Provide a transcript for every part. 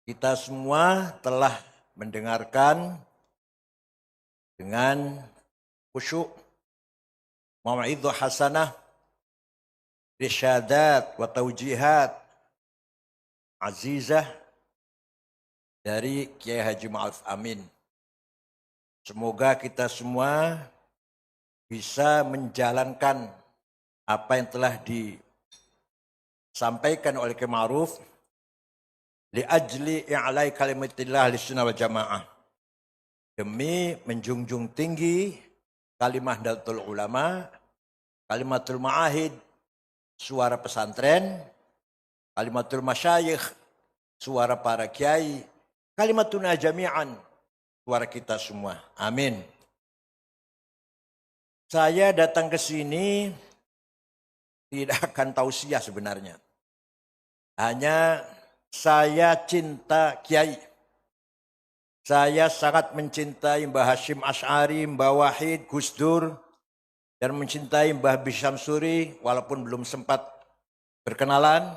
Kita semua telah mendengarkan dengan khusyuk, mau'idhah hasanah, irsyadat wa taujihat azizah dari Kiai Haji Ma'ruf Amin. Semoga kita semua bisa menjalankan apa yang telah disampaikan oleh Kiai Ma'ruf li'ajli i'lai kalimatillah lis-sunnah wal jamaah. Demi menjunjung tinggi kalimah Nahdlatul Ulama, kalimatul ma'ahid, suara pesantren, kalimatul masyayikh, suara para kiai, kalimatuna jami'an, suara kita semua. Amin. Saya datang ke sini tidak akan tausiah sebenarnya. Hanya saya cinta kiai. Saya sangat mencintai Mbah Hashim Asy'ari, Mbah Wahid, Gus Dur, dan mencintai Mbah Bisham Suri walaupun belum sempat berkenalan.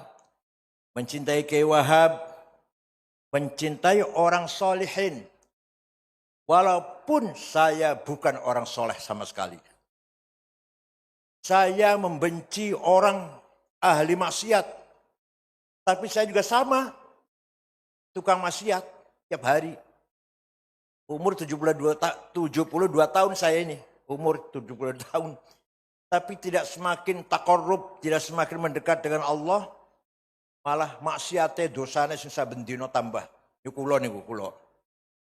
Mencintai Kiai Wahab, mencintai orang solehin. Walaupun saya bukan orang soleh sama sekali. Saya membenci orang ahli maksiat. Tapi saya juga sama, tukang maksiat tiap hari. Umur 72 tahun saya ini, umur 72 tahun. Tapi tidak semakin takarrub, tidak semakin mendekat dengan Allah. Malah maksiatnya dosanya sing saben dina tambah. Niku kula.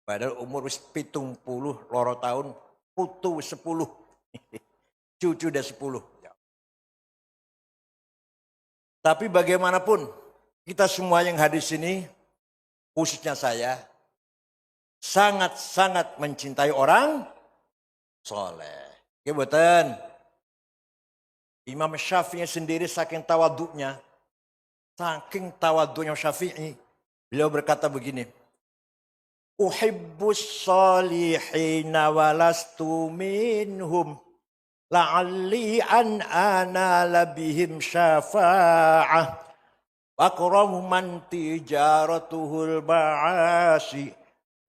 Padahal umur wis 70 loro tahun, putu 10. Cucu udah 10. Tapi bagaimanapun kita semua yang hadir sini, khususnya saya, sangat-sangat mencintai orang soleh. Ya betul. Imam Syafi'i sendiri saking tawaduknya Syafi'i, beliau berkata begini, Uhibbus salihina walastu minhum la'alli an anala bihim syafa'ah akramu man tijaratuhul ba'asi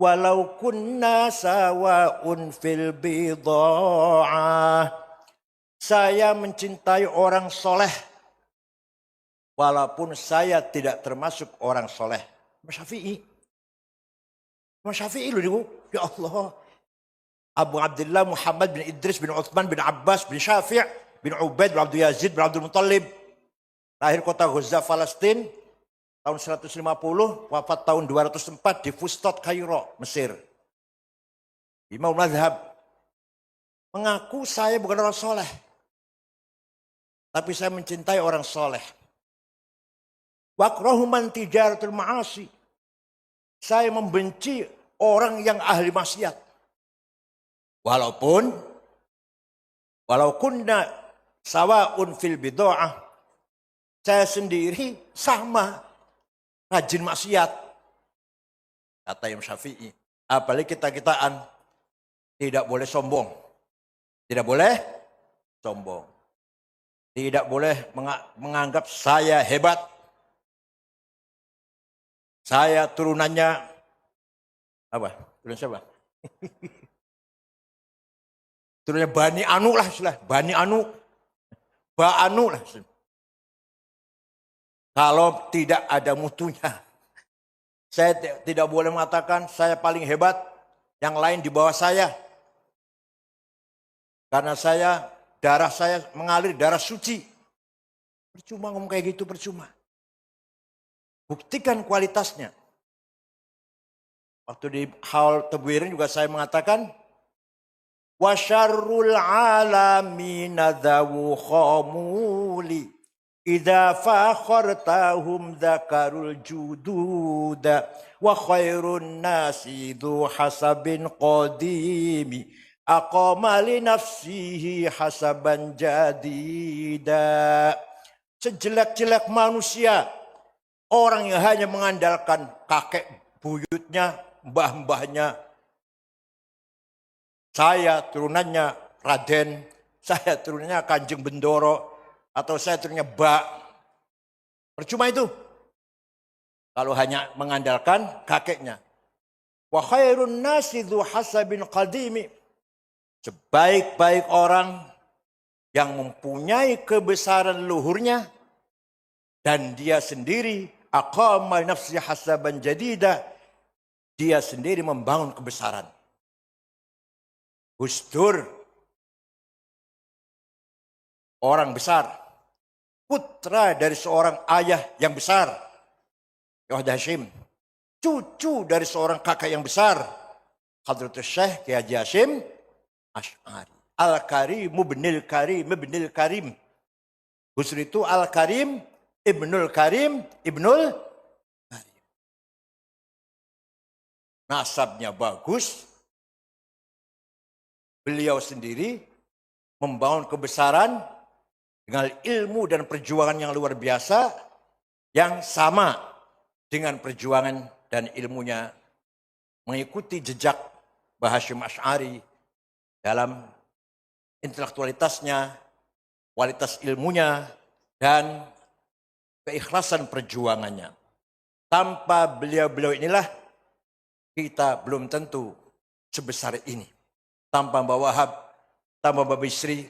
walau kunna sawa'un fil bidha'ah. Saya mencintai orang soleh walaupun saya tidak termasuk orang soleh. Imam Syafi'i loh, ya Allah. Abu Abdullah Muhammad bin Idris bin Uthman bin Abbas bin Syafi' bin Ubaid bin Abdul Yazid bin Abdul Muttalib. Lahir kota Gaza, Palestina tahun 150, wafat tahun 204 di Fustat, Kairo, Mesir. Imam Mazhab. Mengaku saya bukan orang soleh. Tapi saya mencintai orang soleh. Wakrahu man tijaratul ma'asi. Saya membenci orang yang ahli maksiat. Walau kunna sawa'un fil bid'ah. Saya sendiri sama rajin maksiat. Kata Imam Syafi'i. Apalagi kita-kitaan tidak boleh sombong. Tidak boleh sombong. Tidak boleh menganggap saya hebat. Saya turunannya apa? Turun siapa? Turunnya Bani Anu lah, Bani Anu. Ba Anu lah. Kalau tidak ada mutunya. Saya tidak boleh mengatakan saya paling hebat, yang lain di bawah saya. Karena darah saya mengalir darah suci. Percuma ngomong kayak gitu, percuma. Buktikan kualitasnya. Waktu di Haul Tebwirin juga saya mengatakan, wa syarrul alamin adzawu khamuli idza fakhartahum dzakarul jududa wa khairun nasi dzu hasabin qadimi aqama li nafsihi hasaban jadida. Sejelek-jelek manusia orang yang hanya mengandalkan kakek buyutnya, mbah-mbahnya. Saya turunannya Raden, saya turunannya Kanjeng Bendoro, atau saya turunannya Ba. Percuma itu. Kalau hanya mengandalkan kakeknya. Wa khairun nasi dzu hasabin qadimi. Sebaik-baik orang yang mempunyai kebesaran luhurnya dan dia sendiri aqama nafsi hasaban jadida, dia sendiri membangun kebesaran. Gus Dur orang besar, putra dari seorang ayah yang besar, Wahid Hashim, cucu dari seorang kakak yang besar, Hadratus Syekh Kiai Haji Hashim Asy'ari. Al-Karim ibnul Karim ibnul Karim. Gus Dur itu Al-Karim ibnul Karim ibnul Karim. Nasabnya bagus. Beliau sendiri membangun kebesaran dengan ilmu dan perjuangan yang luar biasa yang sama dengan perjuangan dan ilmunya mengikuti jejak Mbah Hasyim Asy'ari dalam intelektualitasnya, kualitas ilmunya, dan keikhlasan perjuangannya. Tanpa beliau-beliau inilah kita belum tentu sebesar ini. Tanpa Mbah Wahab, tanpa Mbah Bisri,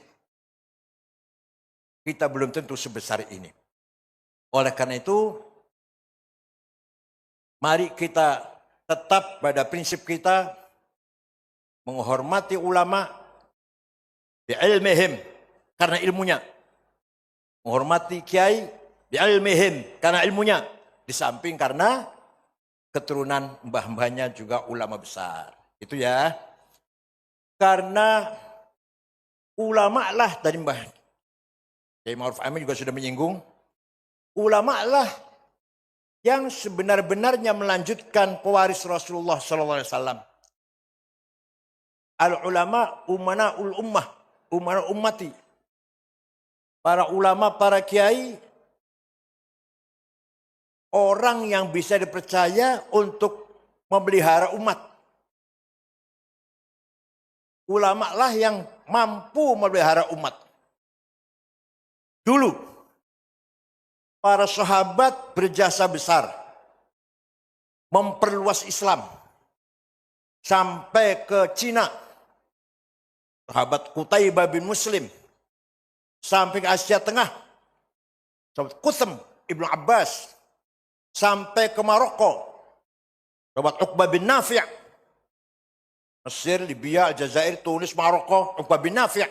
kita belum tentu sebesar ini. Oleh karena itu, mari kita tetap pada prinsip kita menghormati ulama bi'ilmihim karena ilmunya. Menghormati kiai bi'ilmihim karena ilmunya. Di samping karena keturunan mbah-mbahnya juga ulama besar. Itu ya. Karena ulama lah tadi Mbah Kiai Ma'ruf Amin juga sudah menyinggung. Ulama lah yang sebenar-benarnya melanjutkan pewaris Rasulullah SAW. Al-ulama umana'ul ummah. Umar ummati, para ulama, para kiai, orang yang bisa dipercaya untuk memelihara umat. Ulama lah yang mampu memelihara umat. Dulu, para sahabat berjasa besar, memperluas Islam sampai ke Cina. Sahabat Qutaibah bin Muslim sampai ke Asia Tengah. Sahabat Qutsam Ibnu Abbas sampai ke Maroko. Sahabat Uqbah bin Nafi'. Mesir, Libya, Aljazair, Tunis, Maroko, Uqbah bin Nafi'.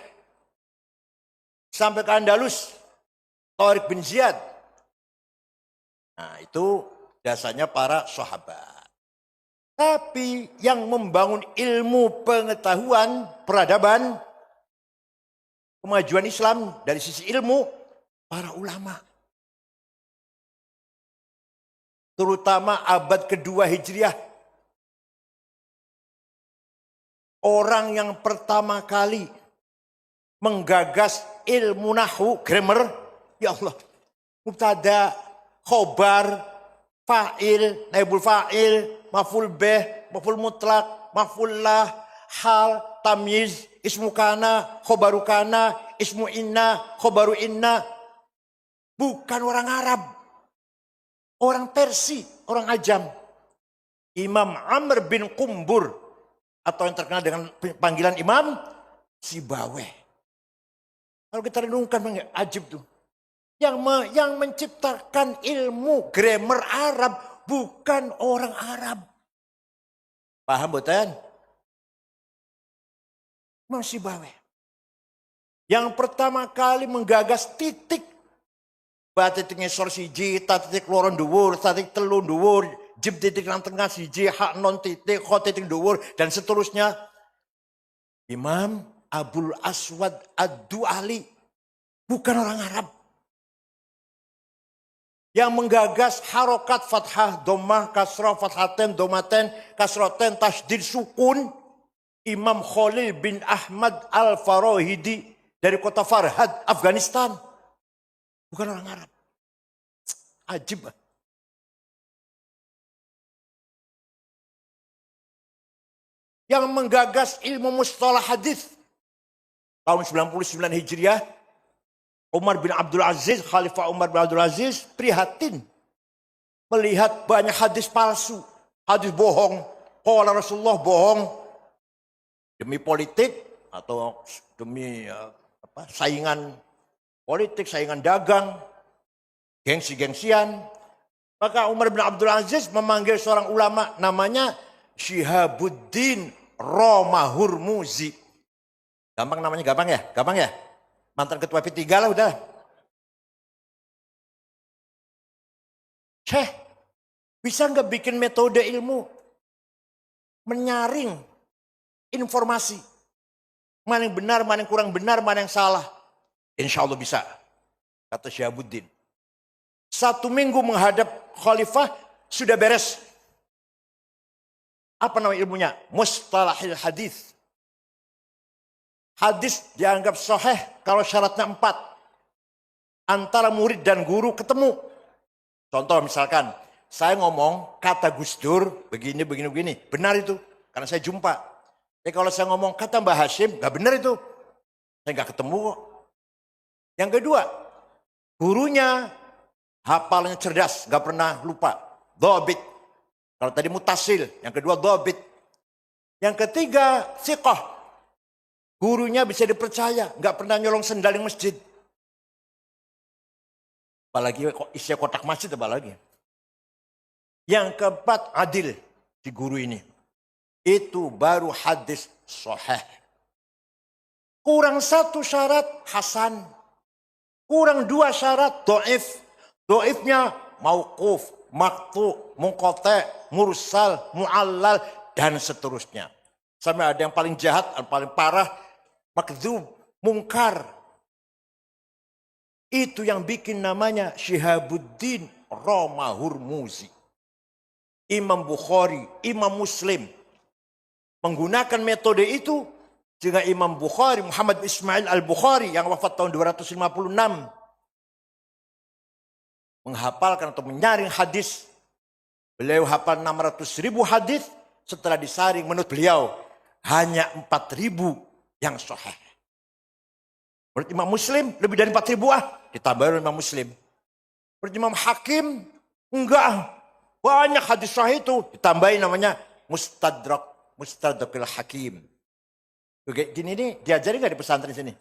Sampai ke Andalus, Tariq bin Ziyad. Nah, itu dasarnya para sahabat. Tapi yang membangun ilmu pengetahuan, peradaban, kemajuan Islam dari sisi ilmu, para ulama. Terutama abad kedua Hijriah. Orang yang pertama kali menggagas ilmu nahwu, grammar, ya Allah. Mubtada, khobar, fa'il, naibul fa'il, maf'ul bih, maf'ul mutlak, maf'ul lah, hal, tamyiz, ismu kana, khobaru kana, ismu inna, khobaru inna. Bukan orang Arab. Orang Persi, orang Ajam. Imam Amr bin Qumbur, atau yang terkenal dengan panggilan Imam Sibaweh. Kalau kita renungkan, ajib tuh. Yang menciptakan ilmu grammar Arab bukan orang Arab. Paham betul? Imam Sibaweh. Yang pertama kali menggagas titik. Ba titik ngisor siji, ta titik loro dhuwur, ta titik telu dhuwur, jib titik nang tengah siji, hak non titik, kho titik dhuwur, dan seterusnya. Imam Abul Aswad Ad-Du'ali. Bukan orang Arab. Yang menggagas harokat fathah, domah, kasrah, fathaten, domaten, kasroten, tasdid, sukun. Imam Khalil bin Ahmad Al-Farahidi dari kota Farhad, Afghanistan. Bukan orang Arab. Ajib. Yang menggagas ilmu mustalah hadis tahun 99 Hijriah, Umar bin Abdul Aziz, Khalifah Umar bin Abdul Aziz prihatin melihat banyak hadis palsu, hadis bohong. Qala Rasulullah bohong demi politik atau demi saingan politik, saingan dagang, gengsi-gengsian. Maka Umar bin Abdul Aziz memanggil seorang ulama namanya Syihabuddin Romahurmuzi. Gampang namanya, gampang ya? Gampang ya? Mantan ketua P3 lah udah. Syekh, bisa nggak bikin metode ilmu menyaring informasi? Mana yang benar, mana yang kurang benar, mana yang salah? Insya Allah bisa, kata Syihabuddin. 1 minggu menghadap khalifah sudah beres. Apa nama ilmunya? Mustalahil hadis. Hadis dianggap sahih kalau syaratnya 4. Antara murid dan guru ketemu. Contoh misalkan, saya ngomong kata Gus Dur begini, begini, begini. Benar itu, karena saya jumpa. Tapi kalau saya ngomong kata Mbah Hashim, gak benar itu. Saya gak ketemu kok. Yang kedua, gurunya hafalnya cerdas, gak pernah lupa. Dhabit. Kalau tadi mutasil, yang kedua dhabit. Yang ketiga, siqah. Gurunya bisa dipercaya, gak pernah nyolong sendal di masjid. Apalagi isi kotak masjid, apalagi. Yang keempat, adil di guru ini. Itu baru hadis sahih. Kurang 1 syarat hasan. Kurang 2 syarat dhaif. Dhaifnya mauquf, maqtu, munqati, mursal, muallal, dan seterusnya. Sampai ada yang paling jahat, yang paling parah, makdzub, mungkar. Itu yang bikin namanya Syihabuddin Romahurmuzi. Imam Bukhari, Imam Muslim menggunakan metode itu. Sehingga Imam Bukhari, Muhammad Ismail Al-Bukhari yang wafat tahun 256. Menghafalkan atau menyaring hadis. Beliau hafal 600.000 hadis. Setelah disaring menurut beliau hanya 4.000 yang sahih. Menurut Imam Muslim lebih dari 4.000 ditambah oleh Imam Muslim. Menurut Imam Hakim enggak, banyak hadis sahih itu ditambahin namanya Mustadrakil Hakim. Oke, gini nih diajari nggak di pesantren sini?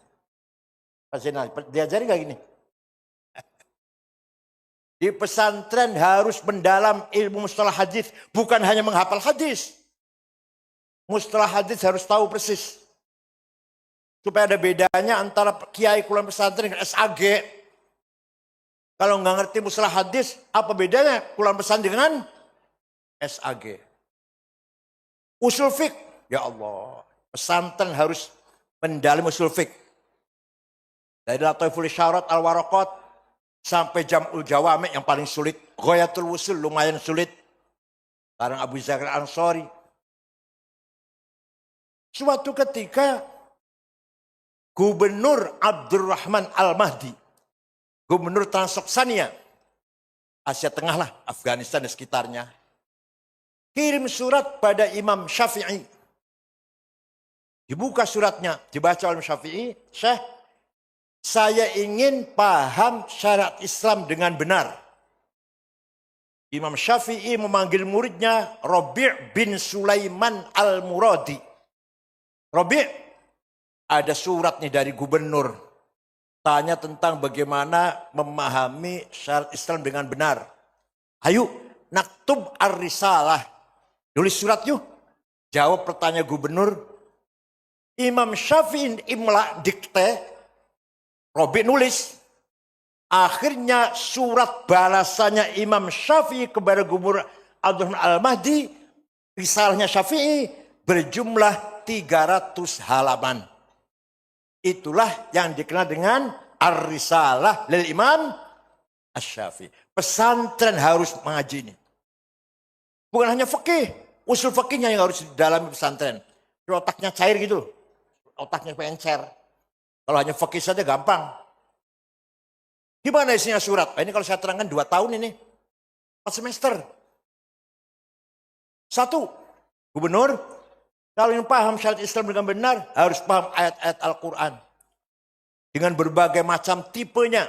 Pak Zainal, diajari nggak gini? Di pesantren harus mendalam ilmu mustalah hadis, bukan hanya menghafal hadis. Mustalah hadis harus tahu persis. Supaya ada bedanya antara kiai kuliah pesantren dengan SAG. Kalau nggak ngerti mustalah hadis, apa bedanya kuliah pesantren dengan SAG? Usul fiqh, ya Allah. Pesantren harus mendalami usul fiqh. Dari Lataiful Isyarat Al-Waraqat sampai Jam'ul Jawami yang paling sulit. Ghayatul Wusul lumayan sulit. Karang Abu Zakir Ansori. Suatu ketika Gubernur Abdurrahman Al-Mahdi, Gubernur Transoksania, Asia Tengah lah, Afghanistan dan sekitarnya, kirim surat pada Imam Syafi'i. Dibuka suratnya, dibaca oleh Syafi'i, Syekh, saya ingin paham syariat Islam dengan benar. Imam Syafi'i memanggil muridnya Rabi' bin Sulaiman Al-Muradi. Rabi', ada surat nih dari gubernur. Tanya tentang bagaimana memahami syariat Islam dengan benar. Ayo, naktub ar-risalah. Nulis surat yuk. Jawab pertanyaan gubernur. Imam Syafi'i imla dikte. Rabi' nulis. Akhirnya surat balasannya Imam Syafi'i kepada Gubernur Abdurrahman Al-Mahdi. Risalahnya Syafi'i berjumlah 300 halaman. Itulah yang dikenal dengan Ar-Risalah lil Imam Asy-Syafi'i. Pesantren harus mengaji ini. Bukan hanya fikih, usul fikihnya yang harus didalami pesantren. Otaknya cair gitu. Otaknya pencer. Kalau hanya fikih saja gampang. Gimana isinya surat? Ini kalau saya terangkan 2 tahun ini. 4 semester. 1. Gubernur, kalau yang paham syariat Islam dengan benar, harus paham ayat-ayat Al-Quran. Dengan berbagai macam tipenya.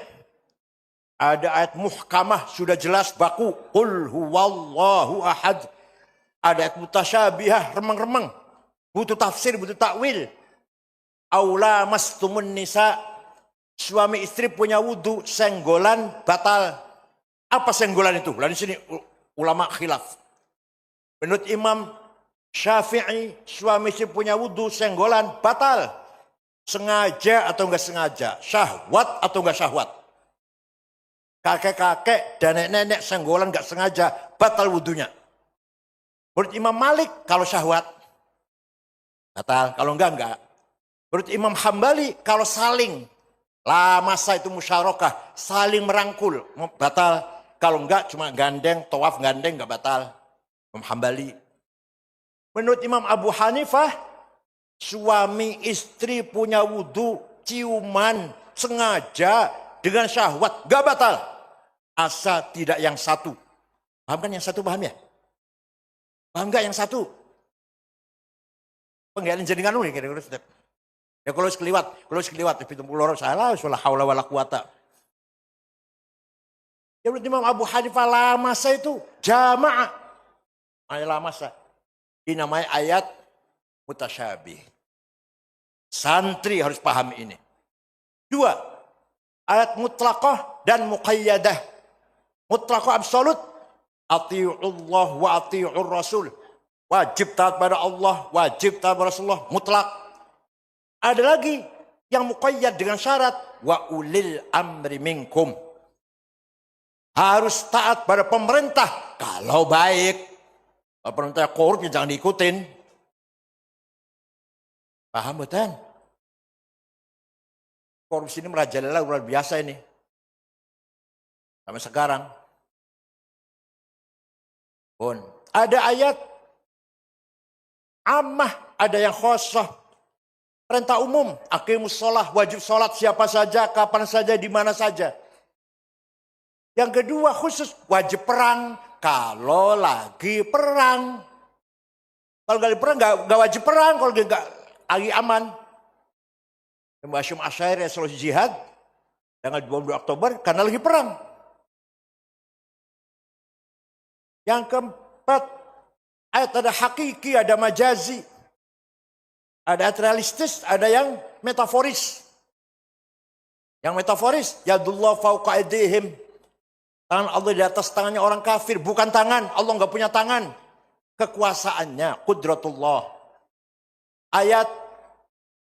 Ada ayat muhkamah sudah jelas baku. Qul huwallahu ahad. Ada ayat mutasyabihah remeng-remeng. Butuh tafsir, butuh takwil. Aula mastumun nisa. Suami istri punya wudhu, senggolan batal. Apa senggolan itu? Lalu di sini ulama khilaf. Menurut Imam Syafi'i, suami istri punya wudhu, senggolan batal. Sengaja atau enggak sengaja. Syahwat atau enggak syahwat. Kakek-kakek dan nenek-nenek senggolan enggak sengaja, batal wudhunya. Menurut Imam Malik, kalau syahwat, batal. Kalau enggak. Menurut Imam Hambali, kalau saling, lamasa itu musyarakah, saling merangkul, batal. Kalau enggak, cuma gandeng, tawaf gandeng, enggak batal. Imam Hambali. Menurut Imam Abu Hanifah, suami istri punya wudhu, ciuman, sengaja, dengan syahwat, enggak batal. Asal tidak yang satu. Paham kan yang satu, paham ya? Paham enggak yang satu? Penggalan jenengan lu nih kira-kira step. Ya kalau sekeliwat itu loro salah wala haula wala quwata. Ya menurut Imam Abu Hanifah lamasa itu jamaah. Ayat lamasa. Ini namanya ayat mutasyabih. Santri harus paham ini. 2. Ayat mutlaqah dan muqayyadah. Mutlaqah absolut. Ati'ullah wa ati'ur rasul. Wajib taat pada Allah, wajib taat pada Rasulullah, mutlak. Ada lagi yang muqayyad dengan syarat wa ulil amri minkum. Harus taat pada pemerintah kalau baik. Kalau pemerintah korup ya jangan diikutin. Paham betul? Korupsi ini merajalela luar biasa ini. Sampai sekarang. Pun ada ayat ammah, ada yang khosoh. Perintah umum, aqimus sholah, wajib sholat siapa saja, kapan saja, di mana saja. Yang kedua khusus, wajib perang kalau lagi perang. Kalau lagi perang gak wajib perang, kalau dia gak lagi aman. Mbak Hashim Asy'ari resolusi jihad tanggal 22 Oktober karena lagi perang. Yang keempat, ayat ada hakiki, ada majazi. Ada ayat realistis, ada yang metaforis. Yang metaforis, yadullah fauqa aydihim. Tangan Allah di atas tangannya orang kafir, bukan tangan. Allah enggak punya tangan. Kekuasaannya, qudratullah. Ayat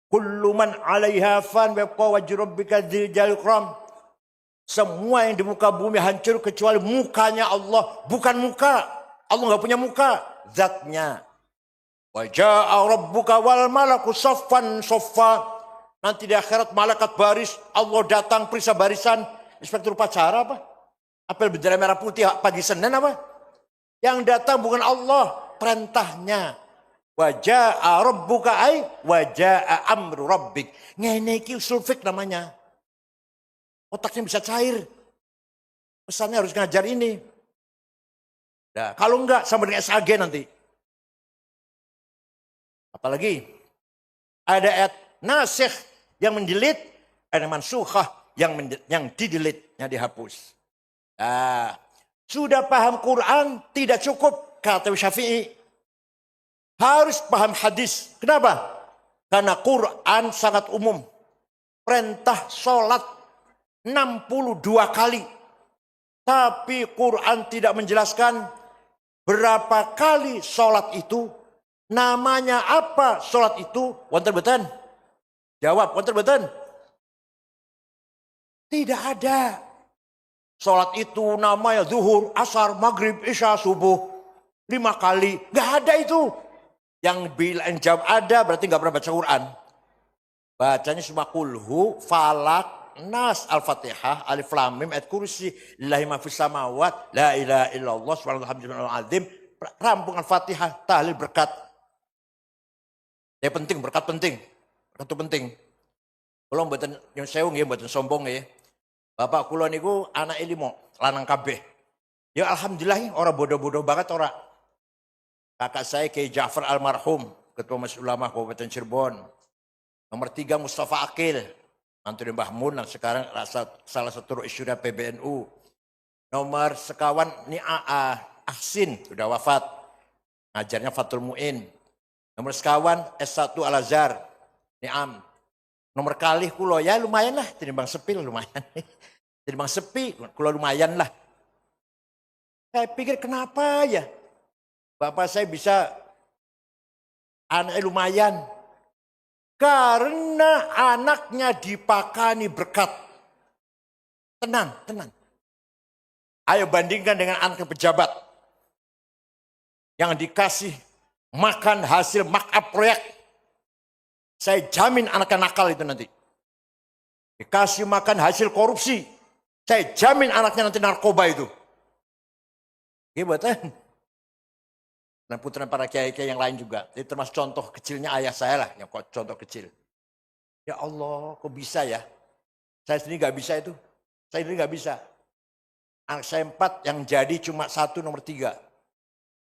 kullu man 'alaiha fan wa yabqa wajhu rabbika dzil jalali wal ikram. Semua yang di muka bumi hancur kecuali mukanya Allah, bukan muka. Allah enggak punya muka, zatnya. Wa jaa rabbuka wal malaku saffan saffa. Nanti di akhirat malaikat baris, Allah datang periksa barisan. Inspektur upacara apa? Apel bendera merah putih pagi Senin apa? Yang datang bukan Allah, perintahnya. Wa jaa rabbuka ay wa jaa amru rabbik. Ngene iki usul fik namanya. Otaknya bisa cair. Pesannya harus ngajar ini. Nah, kalau enggak sama dengan SAG nanti. Apalagi ada ayat nasikh yang mendelit, ada mansukhah yang didelit, yang dihapus. Nah, sudah paham Quran tidak cukup kata Syafi'i. Harus paham hadis. Kenapa? Karena Quran sangat umum. Perintah sholat 62 kali. Tapi Quran tidak menjelaskan berapa kali sholat itu. Namanya apa sholat itu? Wonten beten? Jawab, wonten beten? Tidak ada. Sholat itu namanya zuhur, asar, maghrib, isya, subuh. 5 kali. Gak ada itu. Yang bilang jawab ada berarti gak pernah baca Quran. Bacanya cuma kulhu, falak, nas, al-fatihah, alif lam mim, ayat kursi, lillahi ma fis samawat, la ilaha illallah, subhanallah, azim. Rampung al-fatihah, tahlil berkat. Ya penting, berkat penting. Berkat itu penting. Kalau mboten yang sewu nggih mboten sombong nggih. Bapak kula niku anake 5, lanang kabeh. Ya alhamdulillah ora bodoh-bodoh banget ora. Kakak saya Kiai Ja'far almarhum, Ketua Majelis Ulama Kabupaten Cirebon. Nomor 3 Mustafa Akil, Antoni Mbah Mun yang sekarang salah satu isyuda PBNU. Nomor sekawan ni Ahsin, sudah wafat. Ngajarnya Fatul Mu'in. Nomor sekawan S1 Al-Azhar, Ni'am. Nomor kalih kulo ya lumayan lah, tinimbang sepi lumayan. Tinimbang sepi, kulo lumayan lah. Saya pikir kenapa ya bapak saya bisa anaknya lumayan. Karena anaknya dipakani berkat. Tenang, tenang. Ayo bandingkan dengan anak pejabat yang dikasih makan hasil markup proyek. Saya jamin anaknya nakal itu nanti. Dikasih makan hasil korupsi. Saya jamin anaknya nanti narkoba itu. Gimana? Dan putra para kiai-kiai yang lain juga. Itu termasuk contoh kecilnya ayah saya lah. Yang contoh kecil. Ya Allah, kok bisa ya? Saya sendiri gak bisa itu. Saya sendiri gak bisa. Anak saya 4 yang jadi cuma 1 nomor 3.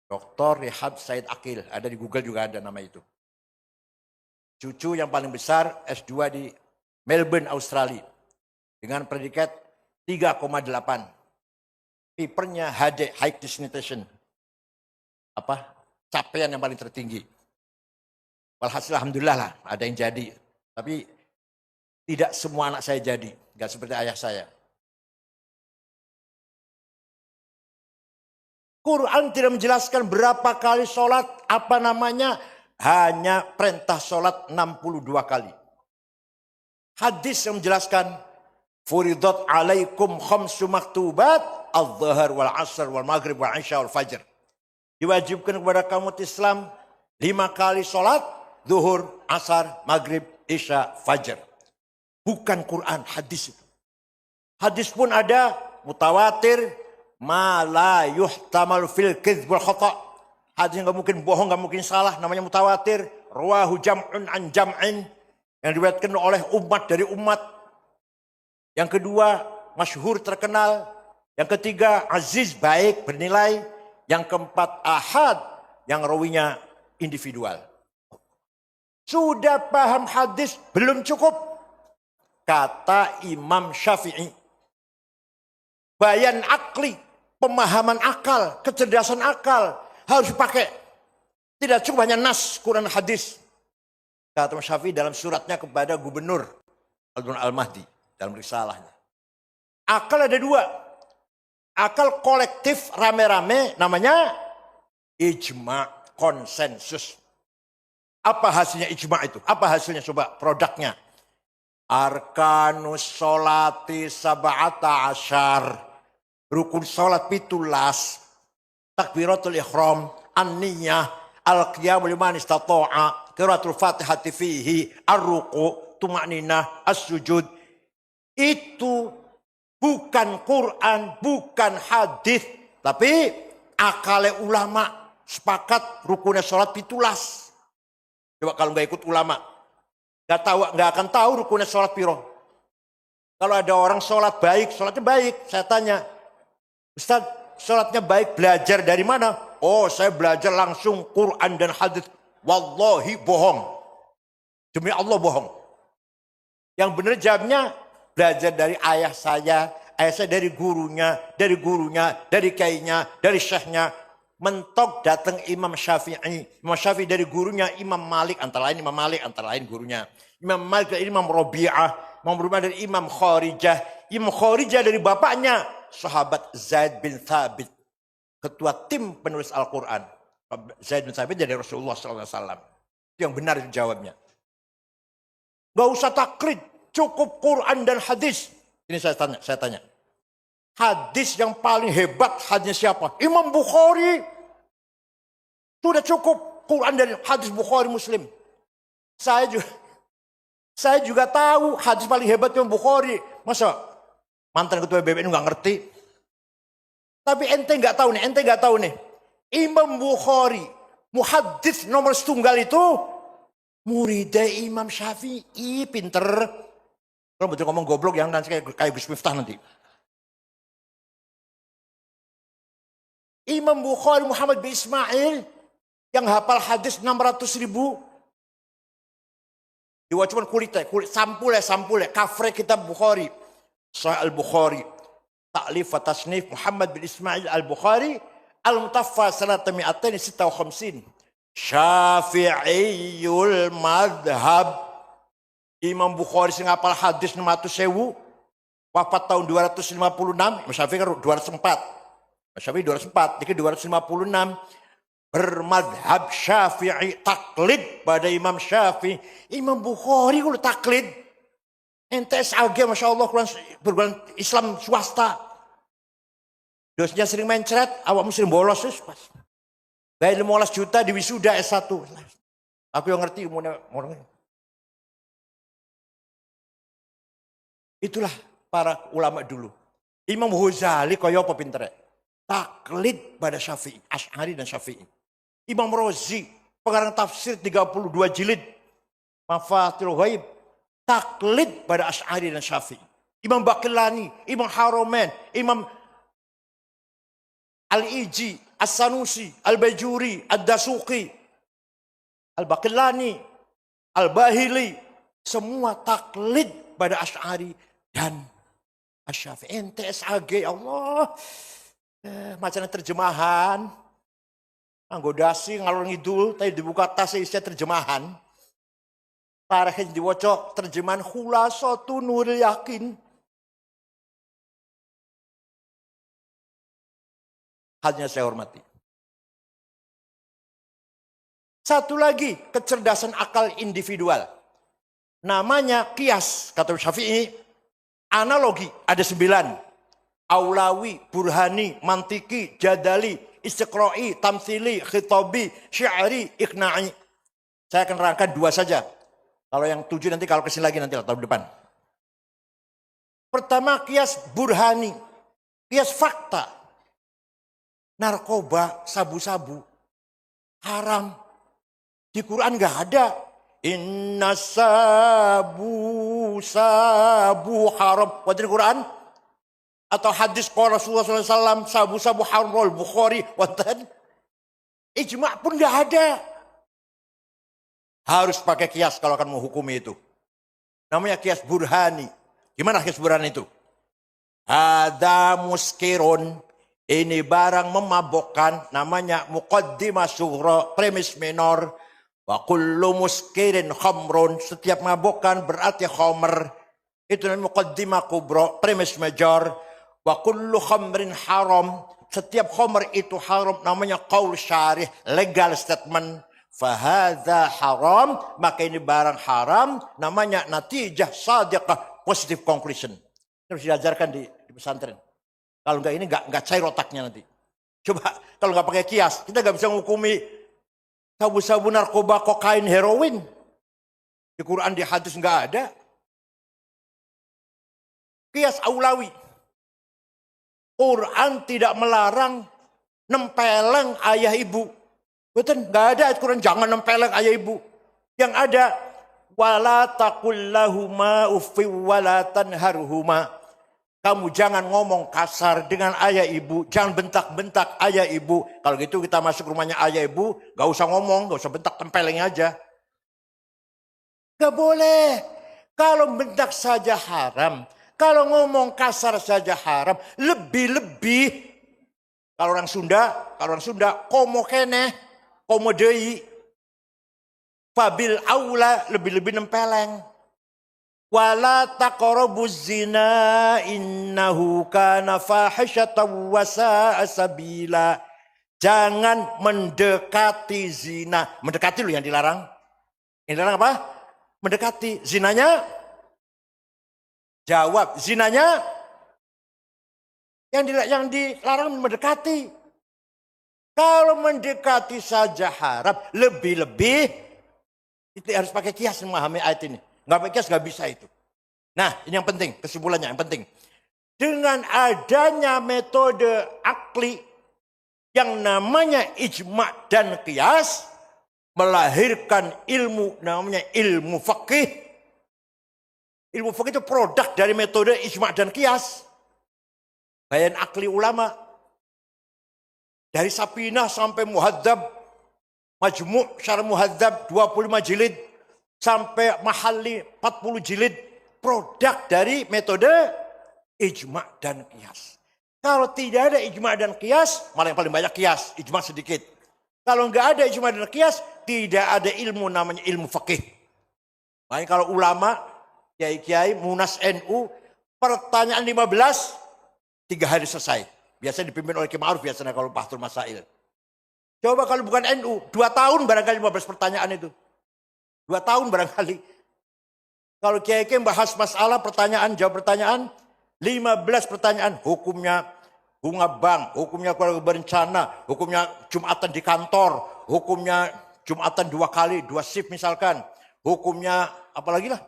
Dr. Rehab Said Akil. Ada di Google juga ada nama itu. Cucu yang paling besar S2 di Melbourne, Australia. Dengan predikat 3,8. Papernya HD, High Dissertation. Capaian yang paling tertinggi. Walhasil alhamdulillah lah ada yang jadi. Tapi tidak semua anak saya jadi. Gak seperti ayah saya. Quran tidak menjelaskan berapa kali sholat, hanya perintah sholat 62 kali. Hadis yang menjelaskan, furidat alaikum khamsu maktubat, al-dhahar wal asr wal maghrib wal isya wal fajr. Diwajibkan kepada kaum Islam 5 kali sholat, zuhur, asar, maghrib, isya, fajr. Bukan Quran, hadis itu. Hadis pun ada mutawatir, ma la yuhtamal fil kidz wal khata'. Hadis enggak mungkin bohong, enggak mungkin salah, namanya mutawatir. Rawahu jam'un an jam'in, yang diriwayatkan oleh umat dari umat. Yang kedua, masyhur terkenal. Yang ketiga, aziz baik bernilai. Yang keempat, ahad, yang rawinya individual. Sudah paham hadis belum cukup. Kata Imam Syafi'i, bayan akli, pemahaman akal, kecerdasan akal harus dipakai. Tidak cukup hanya nas Quran hadis. Kata Imam Syafi'i dalam suratnya kepada Gubernur Al-Mahdi dalam risalahnya. Akal ada 2. Akal kolektif rame-rame namanya ijma, konsensus. Apa hasilnya ijma itu? Apa hasilnya coba produknya? Arkanus sholati sab'ata asyar. Rukun sholat 17. Takbiratul ihram, an-niyah, al-qiyam liman istata'a, qiraatul fatihati fihi, ar-ruku', tuma'ninah, as-sujud. Itu bukan Quran, bukan hadis, tapi akal ulama sepakat rukunnya sholat 17. Coba kalau nggak ikut ulama, nggak akan tahu rukunnya sholat piro. Kalau ada orang sholat baik, sholatnya baik, saya tanya, Ustaz, sholatnya baik, belajar dari mana? Oh, saya belajar langsung Quran dan hadis. Wallahi bohong. Demi Allah bohong. Yang benar jawabnya, belajar dari ayah saya dari gurunya, dari kainya, dari syekhnya. Mentok datang Imam Syafi'i. Imam Syafi'i dari gurunya Imam Malik, antara lain Imam Malik, antara lain gurunya. Imam Malik dari Imam Rabi'ah, Imam Rabi'ah dari Imam Kharijah. Imam Kharijah dari bapaknya, sahabat Zaid bin Thabit. Ketua tim penulis Al-Quran. Zaid bin Thabit dari Rasulullah SAW. Itu yang benar itu jawabnya. Gak usah taklid. Cukup Quran dan hadis. Ini saya tanya. Hadis yang paling hebat hadisnya siapa? Imam Bukhari. Sudah cukup Quran dan hadis Bukhari Muslim. Saya juga tahu hadis paling hebat Imam Bukhari. Masa mantan ketua BPN nggak ngerti? Tapi ente nggak tahu nih. Imam Bukhari, muhaddits nomor setunggal itu muridnya Imam Syafi'i, pinter. Kalau betul ngomong goblok yang nanti kayak Gus Miftah nanti. Imam Bukhari Muhammad bin Ismail yang hafal hadis 600.000. Diwajibkan kulit sampul kafre kitab Bukhari. Sahih Al-Bukhari. Ta'lif wa tasnif Muhammad bin Ismail Al-Bukhari. Al-Mutaffa sanata 256. Syafi'iyul madhab. Imam Bukhari sing hafal hadis 600.000. Wafat tahun 256. Imam Syafi'i kan 204. Imam Syafi'i 204. Dikit 256. Bermadhab Syafi'i, taklid pada Imam Syafi'i. Imam Bukhari kalau taklid. NTSAG Masya Allah perguruan Islam swasta. Dosnya sering mencret, awak muslim bolos. Bayar 15 juta di wisuda S1. Aku yang ngerti orang. Itulah para ulama dulu. Imam Ghazali kaya apa pintere? Taklid pada Syafi'i, Asy'ari dan Syafi'i. Imam Razi, pengarang tafsir 32 jilid. Mafatihul Ghaib. Taklid pada Asy'ari dan Syafi'i. Imam Baqillani, Imam Haramain, Imam Al-Iji, As-Sanusi, Al-Bajuri, Ad-Dasuqi, Al-Baqillani, Al-Bahili. Semua taklid pada Asy'ari dan Asy-Syafi'i. NTSAG, Allah. Macam terjemahan. Anggodasi ngalor ngidul, tadi dibuka tas isi terjemahan. Parahin diwocok terjemahan Khulasatun Nuril Yakin. Hanya saya hormati. Satu lagi, kecerdasan akal individual. Namanya kias, kata Syafi'i. Analogi, ada 9. Aulawi, burhani, mantiki, jadali, istiqra'i, tamthili, khitabi, syi'ri, iqna'i. Saya akan rangkai 2 saja. Kalau yang 7 nanti kalau kesini lagi nanti tahun depan. Pertama kias burhani. Kias fakta. Narkoba, sabu-sabu. Haram. Di Quran nggak ada. Inna sabu haram. Waktu di Quran. Atau hadis qala Rasulullah SAW, sabu-sabu haram Bukhari. Wonten. Ijma' pun nggak ada. Harus pakai kias kalau akan menghukumi itu. Namanya kias burhani. Gimana kias burhani itu? Ada muskirun. Ini barang memabokkan. Namanya muqaddimah sughra. Premis minor. Wa kullu muskirin khamrun. Setiap mabokkan berarti khamr. Itu namanya muqaddimah kubra. Premis major. Wa kullu khamrin haram. Setiap khamr itu haram. Namanya qaul syarih. Legal statement. Fahadha haram. Maka ini barang haram. Namanya natijah sadiqah. Positive conclusion. Terus diajarkan di pesantren. Kalau enggak ini enggak cair otaknya nanti. Coba kalau enggak pakai kias. Kita enggak bisa menghukumi sabu-sabu narkoba, kokain, heroin. Di Quran, di hadis enggak ada. Kias aulawi. Quran tidak melarang nempeleng ayah ibu. Betul, nggak ada ayat Quran jangan nempeleng ayah ibu. Yang ada wala taqul lahuma uffi wala tanharhuma. Kamu jangan ngomong kasar dengan ayah ibu, jangan bentak-bentak ayah ibu. Kalau gitu kita masuk rumahnya ayah ibu, nggak usah ngomong, nggak usah bentak, tempeleng aja. Nggak boleh. Kalau bentak saja haram, kalau ngomong kasar saja haram, lebih-lebih kalau orang Sunda, komo keneh. Komodei, fabil aula lebih-lebih nempeleng. Wala taqrabuz zina innahu kana fahisyatan wa sa'a sabila. Jangan mendekati zina. Mendekati loh yang dilarang. Yang dilarang apa? Mendekati. Zinanya? Jawab. Zinanya? Yang dilarang mendekati. Kalau mendekati saja haram, lebih-lebih itu harus pakai kias memahami ayat ini. Nggak pakai kias nggak bisa itu. Nah ini yang penting, kesimpulannya yang penting. Dengan adanya metode akli yang namanya ijma' dan kias, melahirkan ilmu namanya ilmu fikih. Ilmu fikih itu produk dari metode ijma' dan kias. Bayan akli ulama. Dari Sapinah sampai Muhadzab, Majmu' Syarah Muhadzab 25 jilid, sampai Mahali 40 jilid produk dari metode ijma' dan qiyas. Kalau tidak ada ijma' dan qiyas, malah yang paling banyak qiyas, ijma' sedikit. Kalau nggak ada ijma' dan qiyas, tidak ada ilmu namanya ilmu fikih. Makanya kalau ulama, kiai-kiai, munas NU, pertanyaan 15, 3 hari selesai. Biasanya dipimpin oleh Kiai Ma'ruf biasanya kalau Bahtul Masail. Coba kalau bukan NU, 2 tahun barangkali 15 pertanyaan itu. 2 tahun barangkali. Kalau kiai-kiai bahas masalah pertanyaan, jawab pertanyaan, 15 pertanyaan, hukumnya bunga bank, hukumnya keluarga berencana, hukumnya Jumatan di kantor, hukumnya Jumatan 2 kali, 2 shift misalkan, hukumnya apalagi lah.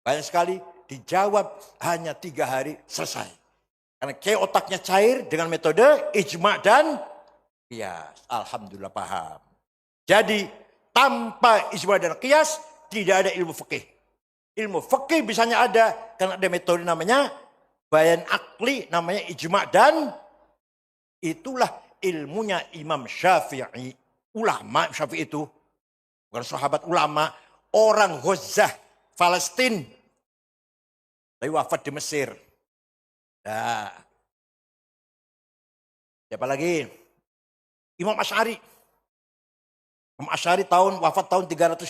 Banyak sekali dijawab hanya 3 hari selesai. Karena kiai otaknya cair dengan metode ijma' dan qiyas. Alhamdulillah paham. Jadi tanpa ijma' dan qiyas tidak ada ilmu fikih. Ilmu fikih bisanya ada karena ada metode namanya bayan akli, namanya ijma' dan itulah ilmunya Imam Syafi'i. Ulama Syafi'i itu bukan sahabat ulama, orang Ghazah, Palestina. Tapi wafat di Mesir. Nah, siapa lagi? Imam Asy'ari. Imam Asy'ari wafat tahun 324.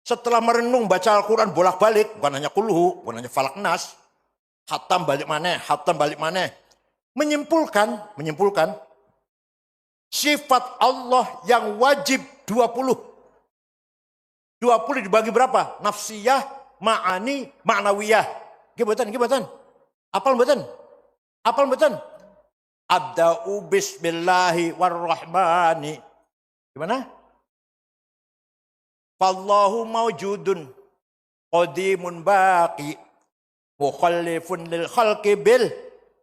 Setelah merenung baca Al-Quran bolak-balik, bukan hanya kulhu, bukan hanya falak nas, hatam balik maneh, menyimpulkan sifat Allah yang wajib 20. 20 dibagi berapa? Nafsiyah, ma'ani, ma'nawiyah. Gimana? Apal mboten? Abda'u bismillahi warrahmani. Gimana? Fallahu mawjudun qadimun baqi mukhallifun lil khalqi bil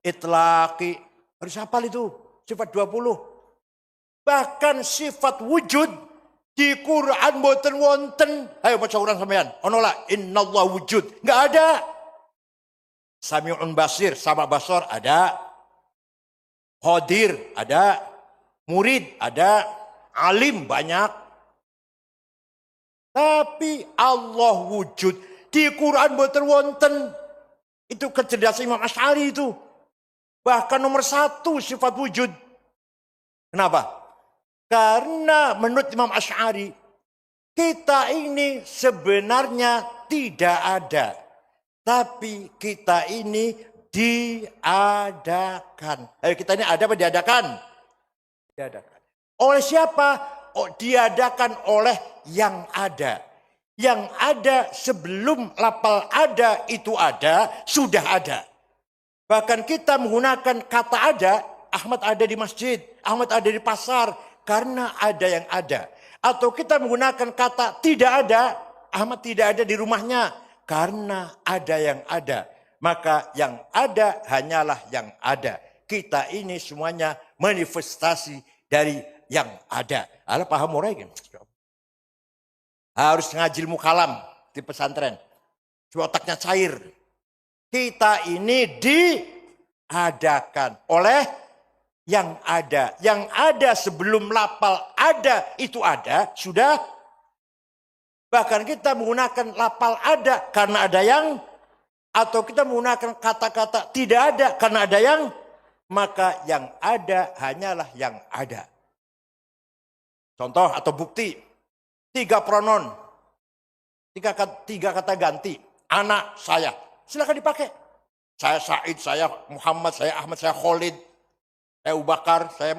itlaqi. Harus hafal itu, sifat 20. Bahkan sifat wujud di Quran mboten wonten. Ayo baca Quran sampean. Ono la innallah wujud. Enggak ada. Sami'un basir, sama basor ada. Qadir ada. Murid ada. Alim banyak. Tapi Allah wujud. Di Quran mboten wonten. Itu kecerdasan Imam Asy'ari itu. Bahkan nomor 1 sifat wujud. Kenapa? Karena menurut Imam Asy'ari, kita ini sebenarnya tidak ada. Tapi kita ini diadakan. Kita ini ada apa diadakan? Diadakan. Oleh siapa? Oh, diadakan oleh yang ada. Yang ada sebelum lafal ada itu ada, sudah ada. Bahkan kita menggunakan kata ada, Ahmad ada di masjid, Ahmad ada di pasar, karena ada yang ada. Atau kita menggunakan kata tidak ada, Ahmad tidak ada di rumahnya, karena ada yang ada. Maka yang ada hanyalah yang ada. Kita ini semuanya manifestasi dari yang ada. Ala paham orang? Harus ngaji ilmu kalam di pesantren. Supaya otaknya cair. Kita ini diadakan oleh yang ada. Yang ada sebelum lafal ada itu ada, sudah. Bahkan kita menggunakan lafal ada karena ada yang, atau kita menggunakan kata-kata tidak ada karena ada yang, maka yang ada hanyalah yang ada. Contoh atau bukti, 3 pronoun, 3 kata ganti, anak, saya, silakan dipakai. Saya Said, saya Muhammad, saya Ahmad, saya Khalid, saya Abu Bakar, saya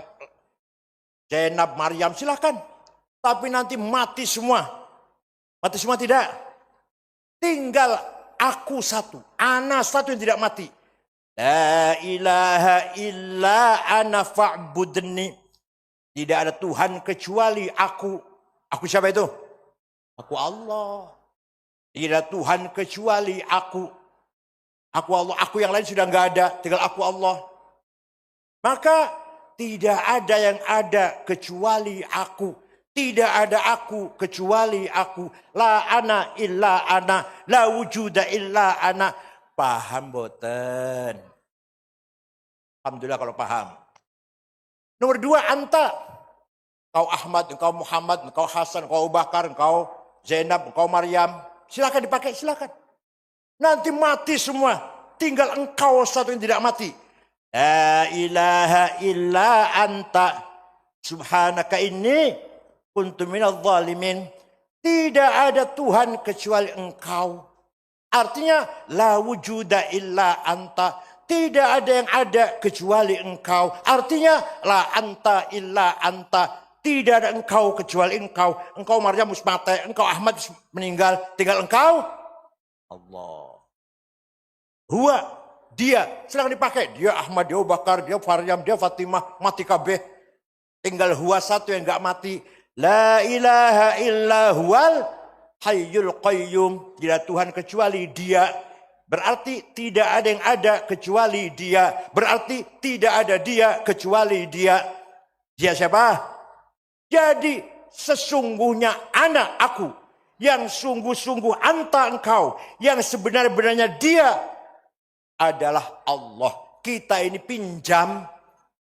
Zainab, Maryam, silakan. Tapi nanti mati semua. Mati semua tidak. Tinggal aku satu. Ana satu yang tidak mati. La ilaha illa ana fa'budni. Tidak ada Tuhan kecuali aku. Aku siapa itu? Aku Allah. Tidak ada Tuhan kecuali aku. Aku Allah. Aku yang lain sudah enggak ada. Tinggal aku Allah. Maka tidak ada yang ada kecuali aku. Tidak ada aku kecuali aku. La ana illa ana. La wujuda illa ana. Paham boten? Alhamdulillah kalau paham. Nomor 2 anta. engkau Ahmad, engkau Muhammad, engkau Hasan, engkau Abu Bakar, engkau Zainab, engkau Maryam. Silakan dipakai, silakan. Nanti mati semua. Tinggal engkau satu yang tidak mati. La ilaha illa anta subhanaka inni kuntu minadh dhalimin. Tidak ada Tuhan kecuali engkau. Artinya la wujuda illa anta. Tidak ada yang ada kecuali engkau. Artinya la anta illa anta. Tidak ada engkau kecuali engkau. Engkau Maryam musmate, engkau Ahmad meninggal. Tinggal engkau Allah. Huwa, dia. Silakan dipakai. Dia Ahmad, dia Abu Bakar, dia Maryam, dia Fatimah. Mati kabeh. Tinggal huwa satu yang enggak mati. La ilaha illa huwal hayyul qayyum. Tidak ada Tuhan kecuali dia. Berarti tidak ada yang ada kecuali dia. Berarti tidak ada dia kecuali dia. Dia siapa? Jadi sesungguhnya anak aku. Yang sungguh-sungguh anta engkau. Yang sebenar-benarnya dia adalah Allah. Kita ini pinjam.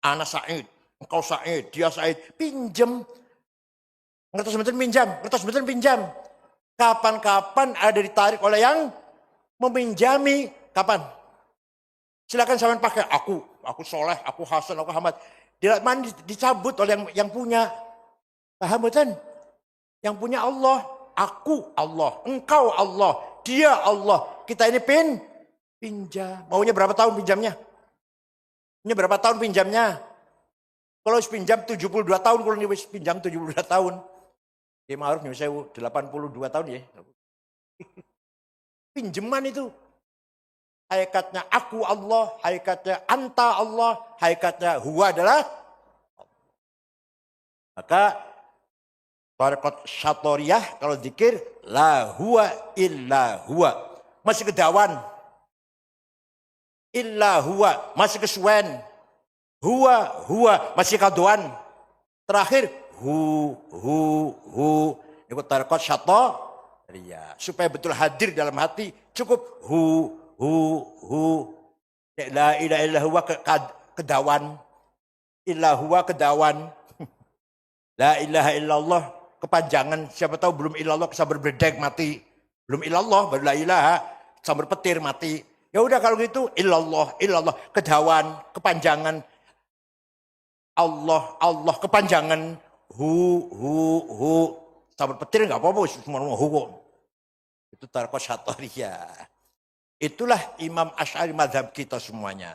Anak Said. Engkau Said. Dia Said. Pinjam. Ngertos betul pinjam. Ngertos betul pinjam. Kapan-kapan ada ditarik oleh yang meminjami. Kapan? Silakan sampean pakai. Aku soleh, aku Hasan, aku Ahmad. Dicabut oleh yang punya. Paham betul? Yang punya Allah. Aku Allah. Engkau Allah. Dia Allah. Kita ini pinjam. Maunya berapa tahun pinjamnya? Ini berapa tahun pinjamnya? Kalau pinjam 72 tahun. Kalau ini pinjam 72 tahun. Ya ma'ruf nih saya 82 tahun ya. Pinjaman itu. Hakikatnya aku Allah, hakikatnya anta Allah, hakikatnya huwa adalah Allah. Maka tarekat syatoriyah kalau zikir la huwa illa huwa. Masih kedawan. Illa huwa masih kesuwen. Huwa masih kadoan. Terakhir hu. Itu tarekat syatoriyah. Supaya betul hadir dalam hati cukup hu. La ilaha illa huwa kedawan. Illa huwa kedawan. La ilaha illallah kepanjangan. Siapa tahu belum illallah sambar berdek mati. Belum illallah baru la ilaha sambar petir mati. Ya udah kalau gitu illallah kedawan, kepanjangan. Allah kepanjangan. Hu sambar petir enggak apa-apa semua hu. Itu tarekat syatoriyah. Itulah Imam Asy'ari mazhab kita semuanya.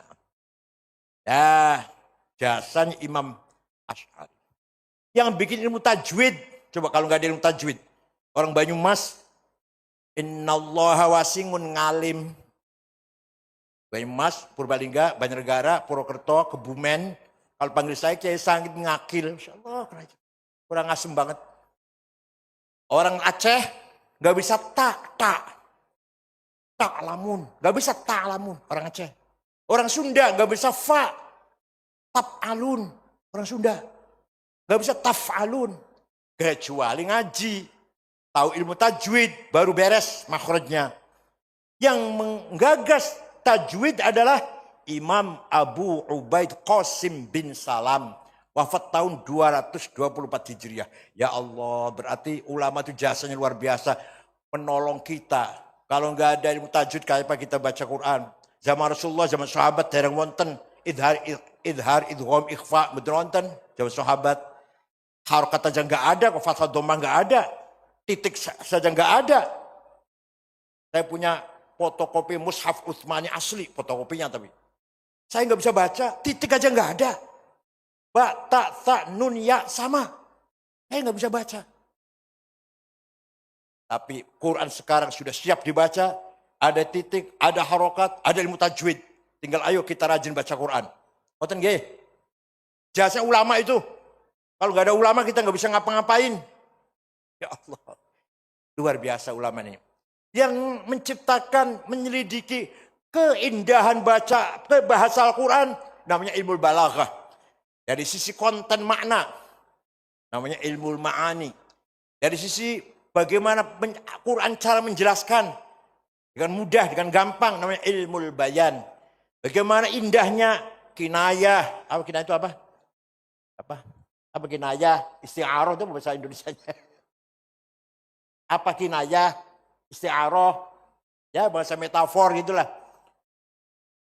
Ya, jasanya Imam Asy'ari. Yang bikin ilmu tajwid, coba kalau nggak ada ilmu tajwid. Orang Banyumas, innallaha wasingun ngalim. Banyumas, Purbalingga, Banjarnegara, Purwokerto, Kebumen. Kalau panggil saya Kiai Sangit ngakil. Insya Allah, kurang asem banget. Orang Aceh nggak bisa ta'lamun. Gak bisa ta'lamun orang Aceh. Orang Sunda gak bisa taf'alun. Orang Sunda. Gak bisa taf'alun. Kecuali ngaji. Tahu ilmu tajwid. Baru beres makhrajnya. Yang menggagas tajwid adalah Imam Abu Ubaid Qasim bin Salam. Wafat tahun 224 Hijriah. Ya Allah, berarti ulama itu jasanya luar biasa. Menolong kita. Kalau nggak ada ilmu tajwid kayak apa kita baca Quran. Zaman Rasulullah, zaman sahabat dereng wonten idhar idgham ikhfa betul wonten zaman sahabat. Harokat aja nggak ada, kok fathah dhammah nggak ada. Titik saja nggak ada. Saya punya fotokopi mushaf Utsmani asli, fotokopinya tapi. Saya nggak bisa baca, titik aja nggak ada. Ba, ta, nun, ya sama. Saya nggak bisa baca. Tapi Quran sekarang sudah siap dibaca, ada titik, ada harokat, ada ilmu tajwid. Tinggal ayo kita rajin baca Quran. Ngoten nggih? Jasa ulama itu. Kalau nggak ada ulama kita nggak bisa ngapa-ngapain. Ya Allah, luar biasa ulama ini. Yang menciptakan, menyelidiki keindahan baca ke bahasa Al-Quran, namanya ilmu balaghah. Dari sisi konten makna, namanya ilmu ma'ani. Dari sisi bagaimana Quran cara menjelaskan dengan mudah, dengan gampang, namanya ilmu bayan. Bagaimana indahnya kinayah. Apa kinayah itu apa? Apa kinayah, isti'arah itu bahasa Indonesianya. Apa kinayah, isti'arah, ya bahasa metafor gitulah.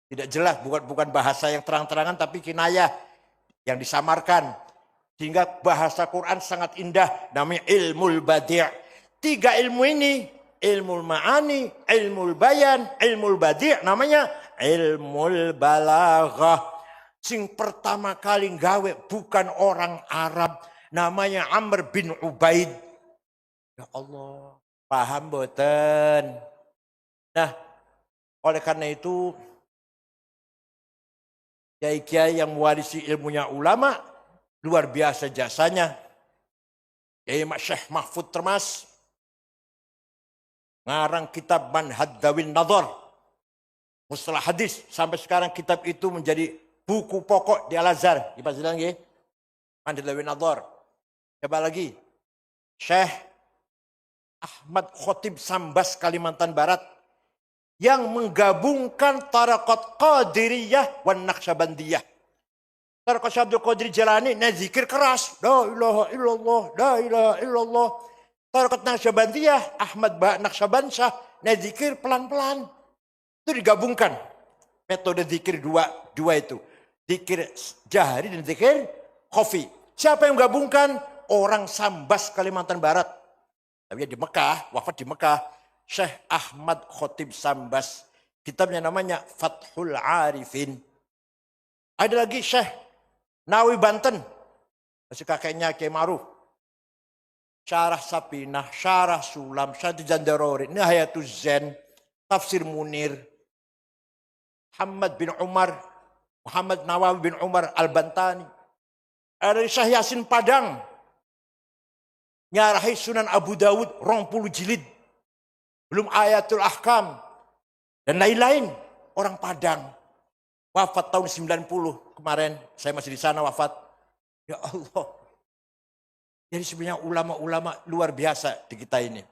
Tidak jelas, bukan bahasa yang terang-terangan tapi kinayah yang disamarkan. Sehingga bahasa Quran sangat indah, namanya ilmul badi'. 3 ilmu ini, ilmul ma'ani, ilmul bayan, ilmul badi', namanya ilmul balaghah. Sing pertama kali gawe bukan orang Arab, namanya Amr bin Ubaid. Ya Allah, paham boten? Nah, oleh karena itu, kiai-kiai yang mewarisi ilmunya ulama, luar biasa jasanya. Kiai Syekh Mahfud Termas, ngarang kitab Manhaj Dzawin Nadhar, mustalah hadis. Sampai sekarang kitab itu menjadi buku pokok di Al-Azhar. Dipasilan nggih? Manhaj Dzawin Nadhar. Coba lagi. Syekh Ahmad Khotib Sambas Kalimantan Barat yang menggabungkan Tariqat Qadiriyah wan Naqsyabandiyah. Tariqat Syekh Abdul Qadir Jilani, nah zikir keras. La ilaha illallah, la ilaha illallah. Tariqat Naqsyabandiyah, Ahmad Naqsyabansyah, nah zikir pelan-pelan. Itu digabungkan. Metode zikir dua itu. Zikir jahari dan zikir khafi. Siapa yang menggabungkan? Orang Sambas Kalimantan Barat. Tapi di Mekah, wafat di Mekah. Syekh Ahmad Khotib Sambas. Kitabnya namanya Fathul Arifin. Ada lagi Syekh Nawawi Banten. Masih kakeknya Kiai Ma'ruf. Syarah Sapinah, Syarah Sulam, Syarah Jandarori, Nihayatul Zen, Tafsir Munir. Muhammad bin Umar, Muhammad Nawawi bin Umar Al-Bantani. Ada Syekh Yasin Padang. Nyarahi Sunan Abu Dawud, 20 jilid. Belum Ayatul Ahkam. Dan lain-lain. Orang Padang. Wafat tahun 90 kemarin. Saya masih di sana wafat. Ya Allah. Jadi sebenarnya ulama-ulama luar biasa di kita ini.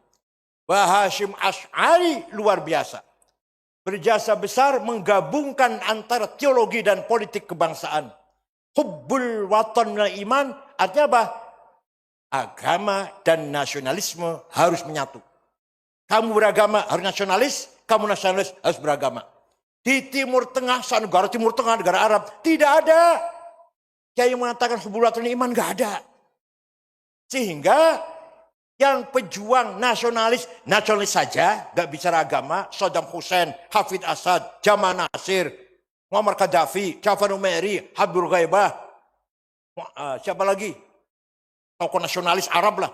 Mbah Hasyim Asy'ari luar biasa. Berjasa besar menggabungkan antara teologi dan politik kebangsaan. Hubbul watan minal iman. Artinya apa? Agama dan nasionalisme harus menyatu. Kamu beragama harus nasionalis, kamu nasionalis harus beragama. Di Timur Tengah, negara Timur Tengah, negara Arab, tidak ada. Yang mengatakan hubbul watan minal iman, nggak ada. Sehingga yang pejuang nasionalis saja, nggak bicara agama, Saddam Hussein, Hafid Asad, Jamal Nasir, Muammar Gaddafi, Jafar Numeri, Habibur Ghaibah, siapa lagi? Tokoh nasionalis Arab lah.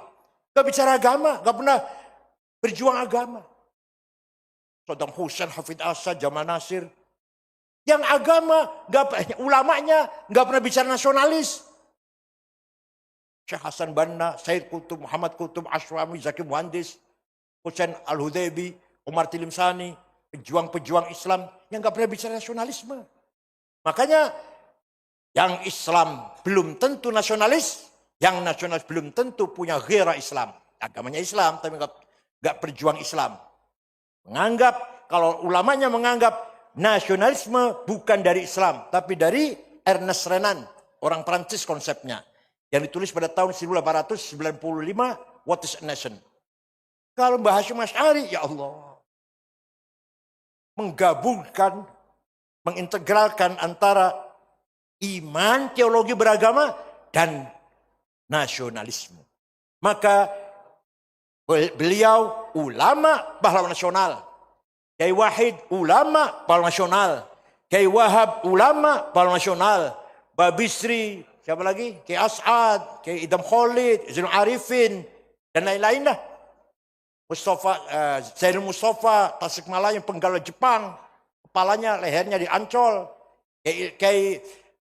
Nggak bicara agama, nggak pernah berjuang agama. Saddam Hussein, Hafid Asad, Jamal Nasir. Yang agama, ulamanya nggak pernah bicara nasionalis. Syekh Hasan Banna, Said Qutb, Muhammad Qutb, Ashrami, Zaki Muhandis, Hussein Al-Hudaybi, Umar Tilimsani, pejuang-pejuang Islam yang nggak pernah bicara nasionalisme. Makanya yang Islam belum tentu nasionalis, yang nasionalis belum tentu punya ghira Islam. Agamanya Islam, tapi nggak berjuang Islam. Menganggap, kalau ulamanya menganggap nasionalisme bukan dari Islam, tapi dari Ernest Renan, orang Prancis konsepnya. Yang ditulis pada tahun 1895, What is a Nation? Kalau Mbah Hasyim Asy'ari, ya Allah. Menggabungkan, mengintegralkan antara iman, teologi beragama, dan nasionalisme. Maka beliau ulama pahlawan nasional. Kiai Wahid ulama pahlawan nasional. Kiai Wahab ulama pahlawan nasional. Babisri, siapa lagi? Kiai As'ad, Kiai Idam Khalid, Zainul Arifin, dan lain-lain lah. Zainul Mustafa, Tasikmalaya, penggawa Jepang. Kepalanya, lehernya di Ancol. Kiai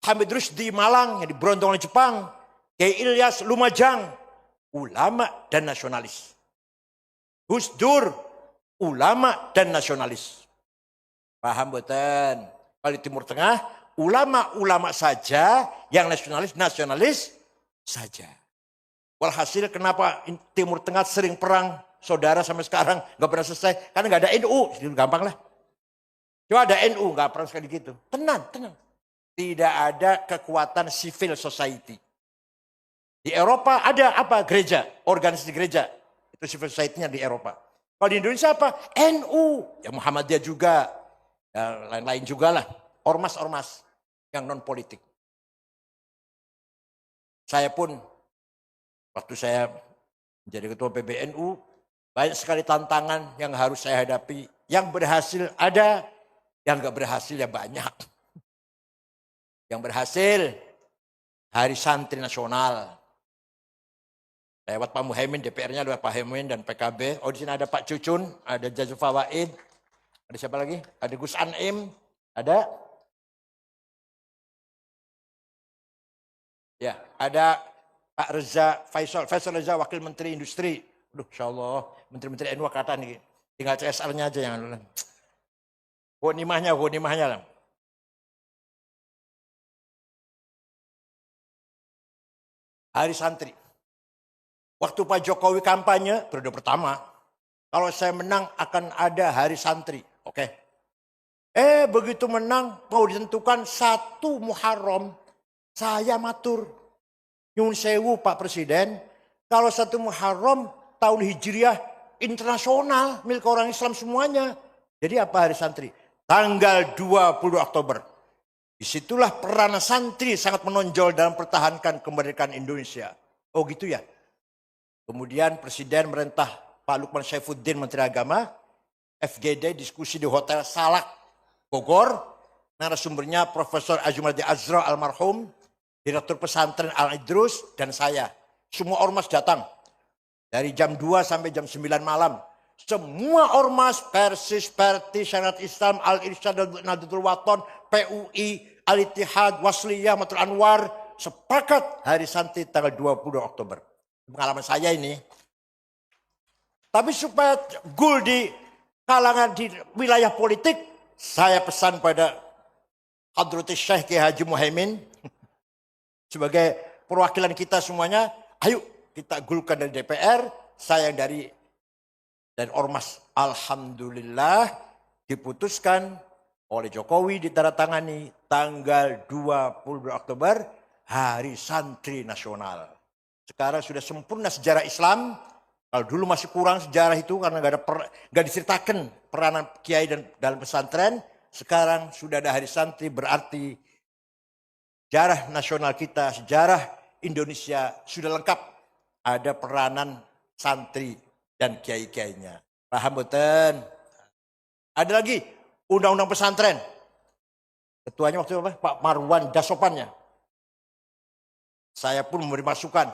Hamid Rusdi Malang, yang diberondong oleh Jepang. Kiai Ilyas Lumajang, ulama dan nasionalis. Gus Dur, ulama dan nasionalis. Paham betul? Kalau di Timur Tengah, ulama-ulama saja, yang nasionalis saja. Walhasil kenapa Timur Tengah sering perang saudara sampai sekarang nggak pernah selesai? Karena nggak ada NU, gampang lah. Coba ada NU, nggak pernah sekali gitu. Tenang. Tidak ada kekuatan civil society. Di Eropa ada apa? Gereja, organisasi gereja. Itu civil society-nya di Eropa. Kalau di Indonesia apa? NU, ya Muhammadiyah juga, ya lain-lain juga lah. Ormas-ormas yang non politik. Saya pun waktu saya menjadi ketua PBNU, banyak sekali tantangan yang harus saya hadapi. Yang berhasil ada, yang nggak berhasil ya banyak. Yang berhasil, Hari Santri Nasional. Lewat Pak Muhaimin, DPR-nya lewat Pak Muhaimin dan PKB. Oh di sini ada Pak Cucun, ada Jazuf Fawaid, ada siapa lagi? Ada Gus Anim, ada. Ya, ada Pak Reza Faisal Reza, Wakil Menteri Industri. Aduh, insya Allah, Menteri-Menteri NU kata nih, tinggal CSR-nya aja yang lain. Honimahnya lah. Hari Santri. Waktu Pak Jokowi kampanye, periode pertama, kalau saya menang akan ada Hari Santri. Oke. Begitu menang, mau ditentukan 1 Muharram, saya matur. Nyun sewu Pak Presiden, kalau 1 Muharram tahun Hijriah internasional, milik orang Islam semuanya. Jadi apa Hari Santri? Tanggal 20 Oktober. Disitulah peran santri sangat menonjol dalam pertahankan kemerdekaan Indonesia. Oh gitu ya. Kemudian Presiden merintah Pak Lukman Saifuddin Menteri Agama, FGD diskusi di Hotel Salak, Bogor. Narasumbernya Profesor Azumardi Azra almarhum, Direktur Pesantren Al-Idrus, dan saya. Semua ormas datang. Dari jam 2 sampai jam 9 malam. Semua ormas, Persis, Perti, Syariat Islam, Al-Irsyad, Nahdlatul Wathon, PUI, Al-Ittihad, Wasliyah, Matul Anwar, sepakat Hari Santri tanggal 20 Oktober. Pengalaman saya ini. Tapi supaya goal di kalangan di wilayah politik, saya pesan pada Hadratus Syekh Kiai Haji Muhaimin sebagai perwakilan kita semuanya, ayo kita gulkan dari DPR, saya dari ormas. Alhamdulillah diputuskan oleh Jokowi, ditandatangani tanggal 20 Oktober, Hari Santri Nasional. Sekarang sudah sempurna sejarah Islam. Kalau dulu masih kurang sejarah itu karena nggak diceritakan peranan kiai dan dalam pesantren. Sekarang sudah ada Hari Santri, berarti sejarah nasional kita, sejarah Indonesia sudah lengkap. Ada peranan santri dan kiai-kiainya. Paham betul? Ada lagi undang-undang pesantren. Ketuanya waktu itu apa? Pak Marwan Dasopannya. Saya pun memberi masukan.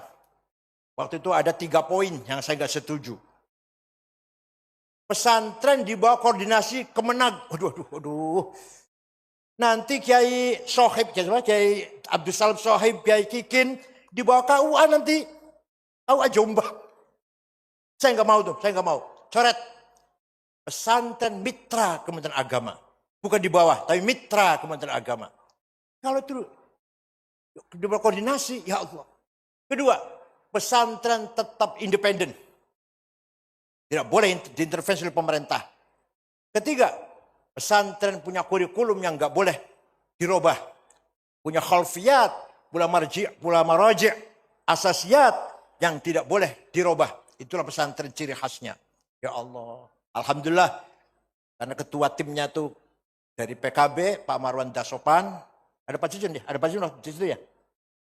Waktu itu ada 3 poin yang saya nggak setuju. Pesantren di bawah koordinasi Kemenag. Aduh. Nanti Kiai Sohib, Kiai Abdul Salam Sohib, Kiai Kikin di bawah KUA nanti. KUA Jombang. Saya nggak mau tuh, saya nggak mau. Coret. Pesantren mitra Kementerian Agama. Bukan di bawah, tapi mitra Kementerian Agama. Kalau itu di bawah koordinasi, ya Allah. Kedua, pesantren tetap independen. Tidak boleh diintervensi oleh pemerintah. Ketiga, pesantren punya kurikulum yang nggak boleh dirubah. Punya khalfiyat, pula maraji', asasiyat yang tidak boleh dirubah. Itulah pesantren ciri khasnya. Ya Allah. Alhamdulillah. Karena ketua timnya tuh dari PKB, Pak Marwan Dasopan. Ada Pak Cucun ya? Ada Pak Cucun di situ ya?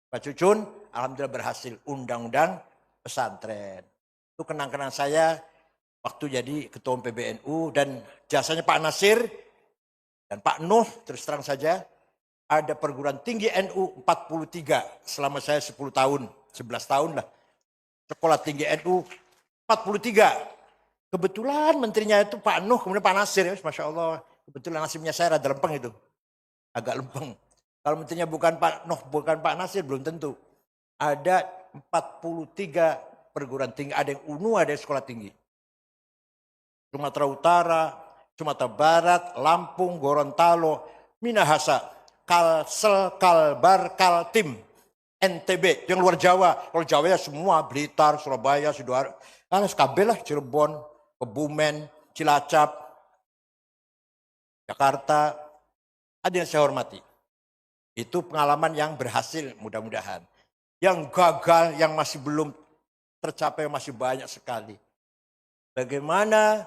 Pak Cucun, alhamdulillah berhasil undang-undang pesantren. Itu kenang-kenang saya waktu jadi ketua PBNU, dan jasanya Pak Nasir dan Pak Nuh, terus terang saja, ada perguruan tinggi NU 43 selama saya 10 tahun, 11 tahun lah. Sekolah tinggi NU 43. Kebetulan menterinya itu Pak Nuh, kemudian Pak Nasir, ya, Masya Allah. Kebetulan nasibnya saya rada lempeng itu. Agak lempeng. Kalau menterinya bukan Pak Nuh, bukan Pak Nasir, belum tentu. Ada 43 perguruan tinggi, ada yang UNU, ada yang sekolah tinggi. Sumatera Utara, Sumatera Barat, Lampung, Gorontalo, Minahasa, Kalsel, Kalbar, Kaltim, NTB, yang luar Jawa. Kalau Jawa ya semua, Blitar, Surabaya, Sidoarjo, SKB lah, Cirebon, Kebumen, Cilacap, Jakarta. Ada yang saya hormati. Itu pengalaman yang berhasil mudah-mudahan. yang gagal, yang masih belum tercapai masih banyak sekali. Bagaimana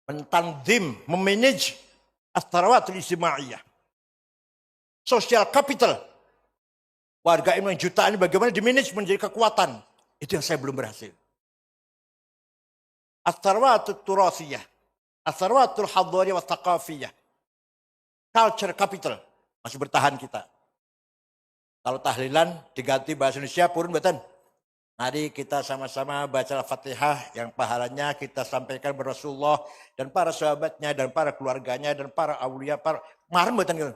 mentanzim, memanage as-tharawatul ijtimaiyah, social capital warga Indonesia jutaan ini bagaimana dimanage menjadi kekuatan. Itu yang saya belum berhasil. As-tharawatul turathiyah, as-tharawatul hadhariyah wa thaqafiyah, culture capital masih bertahan kita. Kalau tahlilan diganti bahasa Indonesia purun betul. Mari kita sama-sama baca Al-Fatihah yang pahalanya kita sampaikan kepada Rasulullah dan para sahabatnya dan para keluarganya dan para awliya, para marem betul gitu.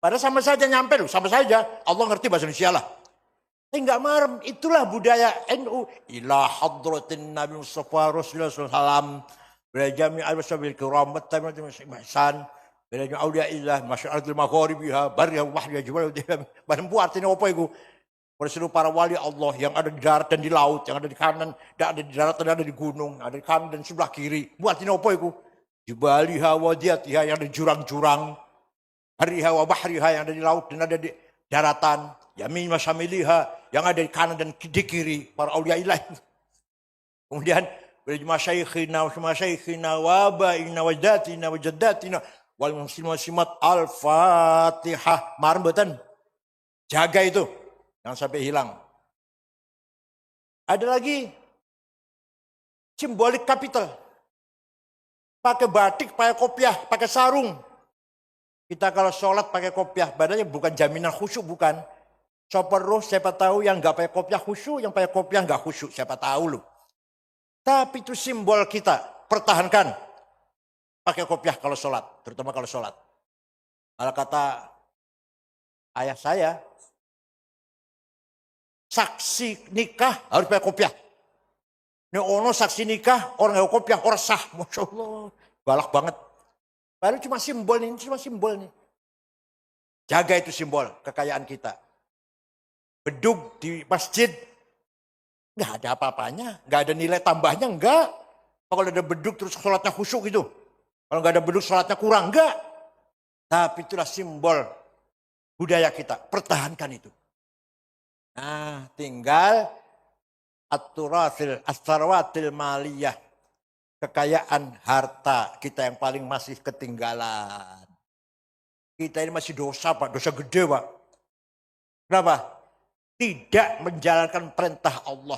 Padahal sama saja nyampe loh, sama saja. Allah ngerti bahasa Indonesia lah. Tapi enggak marem, itulah budaya NU. Ila hadratin Nabi Mustafa Rasulullah SAW. Bila jami'al wassabil kiram, batamatan ihsan. Bila awliya illah, masyaratul magharibiha, barriha wahriha jibal. Barang buat ini apa itu? Seluruh para wali Allah yang ada di darat dan di laut, yang ada di kanan, dan ada di darat dan ada di gunung, ada di kanan dan sebelah kiri. Buat ini apa itu? Jibaliha wa diyatiha yang ada di jurang-jurang. Hariha wa bahriha yang ada di laut dan ada di daratan. Yamin wa samiliha yang ada di kanan dan di kiri. Para awliya ilah. Kemudian, masyaikhina wa masyaikhina wa abaina wa jadatina wa jaddatina wal muslimat al-fatihah. Marambatan. Jaga itu. Jangan sampai hilang. Ada lagi simbolik kapital. Pakai batik, pakai kopiah, pakai sarung. Kita kalau sholat pakai kopiah, badannya bukan jaminan khusyuk, bukan. Sopor roh, siapa tahu yang nggak pakai kopiah khusyuk, yang pakai kopiah nggak khusyuk, siapa tahu loh. Tapi itu simbol kita, pertahankan. Pakai kopiah kalau sholat, terutama kalau sholat. Kalau kata ayah saya, saksi nikah harus pakai kopiah. Ini ono saksi nikah, orang nggak kopiah, orang sah. Masya Allah, galak banget. Baru cuma simbol nih, cuma simbol nih. Jaga itu simbol kekayaan kita. Bedug di masjid, nggak ada apa-apanya, nggak ada nilai tambahnya, enggak. Kalau ada bedug terus sholatnya khusyuk gitu. Kalau nggak ada bedug sholatnya kurang, enggak. Tapi itulah simbol budaya kita, pertahankan itu. Nah, tinggal as-tharawatil maliyah, kekayaan harta kita yang paling masih ketinggalan. Kita ini masih dosa, Pak, dosa gede, Pak. Kenapa? Tidak menjalankan perintah Allah.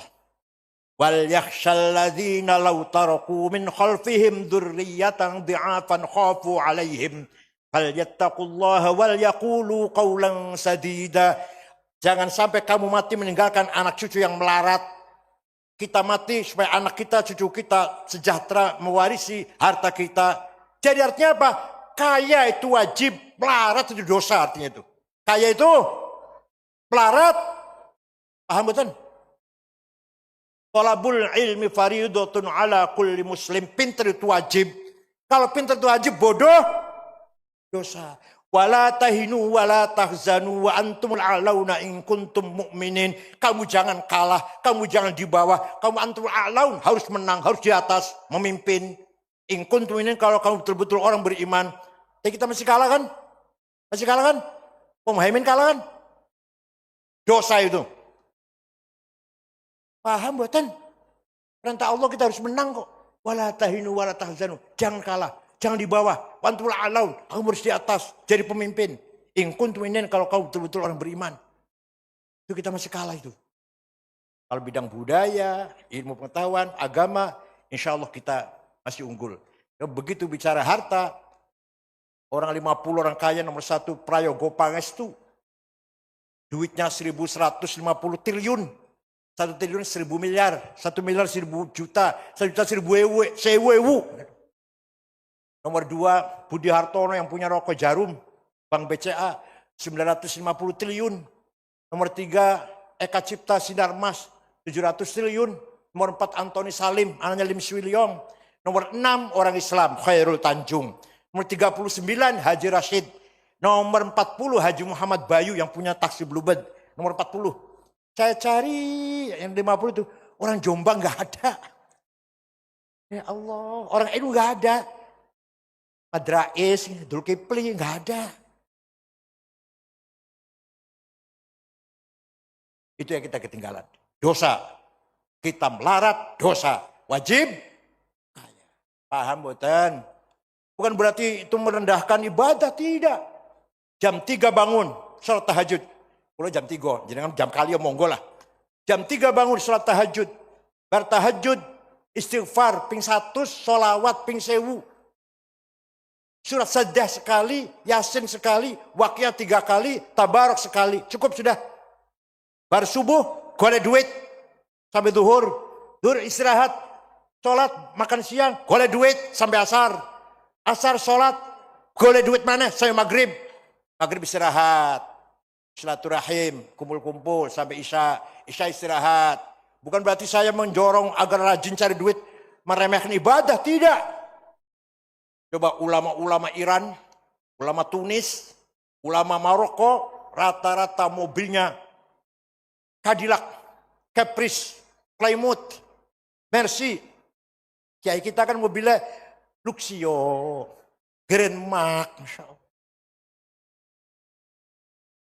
Wal yakhshal ladzina law taraku min khalfihim dzurriyyatan dhi'afan khafu 'alaihim falyattaqullaha wal yaqulu qawlan sadida. Jangan sampai kamu mati meninggalkan anak cucu yang melarat. Kita mati supaya anak kita, cucu kita sejahtera mewarisi harta kita. Jadi artinya apa? Kaya itu wajib, melarat itu dosa artinya itu. Kaya itu melarat. Paham betul? Talabul ilmi faridatun ala kulli muslim. Pintar itu wajib. Kalau pintar itu wajib, bodoh dosa. Wala tahinu wala tahzanu wa antumul a'launa in kuntum mu'minin. Kamu jangan kalah, kamu jangan di bawah, kamu antumul a'laun, harus menang, harus di atas, memimpin. In kuntum mu'minin, kalau kamu betul-betul orang beriman. Tapi kita masih kalah kan? Masih kalah kan? Muhaimin kalah kan? Dosa itu. Paham buatan? Perintah Allah kita harus menang kok. Wala tahinu wala tahzanu. Jangan kalah. Jangan di bawah. Wantul a'laun. Kamu harus di atas. Jadi pemimpin. In kuntum mu'minin, kalau kau betul-betul orang beriman. Itu kita masih kalah itu. Kalau bidang budaya, ilmu pengetahuan, agama, insya Allah kita masih unggul. Begitu bicara harta, orang 50 orang kaya nomor 1 Prayogo Pangestu. Duitnya 1.150 triliun. 1 triliun 1.000 miliar. 1 miliar 1.000 juta. 1 juta 1.000 sewu. Nomor 2, Budi Hartono yang punya rokok Jarum, Bank BCA, 950 triliun. Nomor 3, Eka Cipta Sinarmas, 700 triliun. Nomor 4, Antoni Salim, anaknya Lim Swee Leong. Nomor 6, orang Islam, Khairul Tanjung. Nomor 39, Haji Rashid. Nomor 40, Haji Muhammad Bayu yang punya taksi Bluebird. Nomor 40. Saya cari yang 50 itu, orang Jombang nggak ada. Ya Allah, orang itu nggak ada. Madrais, Zulkifli, nggak ada. Itu yang kita ketinggalan. Dosa. Kita melarat, dosa. Wajib kaya. Paham boten? Bukan berarti itu merendahkan ibadah, tidak. Jam 3 bangun, sholat tahajud. Kalau jam 3, jangan jam kali ya monggo lah. Jam 3 bangun, sholat tahajud. Bertahajud, istighfar, ping 1, sholawat, ping 1000. Surat Sajdah sekali, Yasin sekali, Waqiah 3 kali, Tabarak sekali. Cukup sudah. Baru subuh, golek duit. Sampai duhur. Duhur istirahat. Sholat, makan siang, golek duit sampai asar. Asar sholat, golek duit mana? Sampai maghrib. Maghrib istirahat. Silaturahim, kumpul-kumpul sampai isya. Isya istirahat. Bukan berarti saya mendorong agar rajin cari duit, meremehkan ibadah. Tidak. Coba ulama-ulama Iran, ulama Tunis, ulama Maroko, rata-rata mobilnya Cadillac, Caprice, Plymouth, Mercy. Kiai kita kan mobilnya Luxio, Grand Mark, Masya Allah.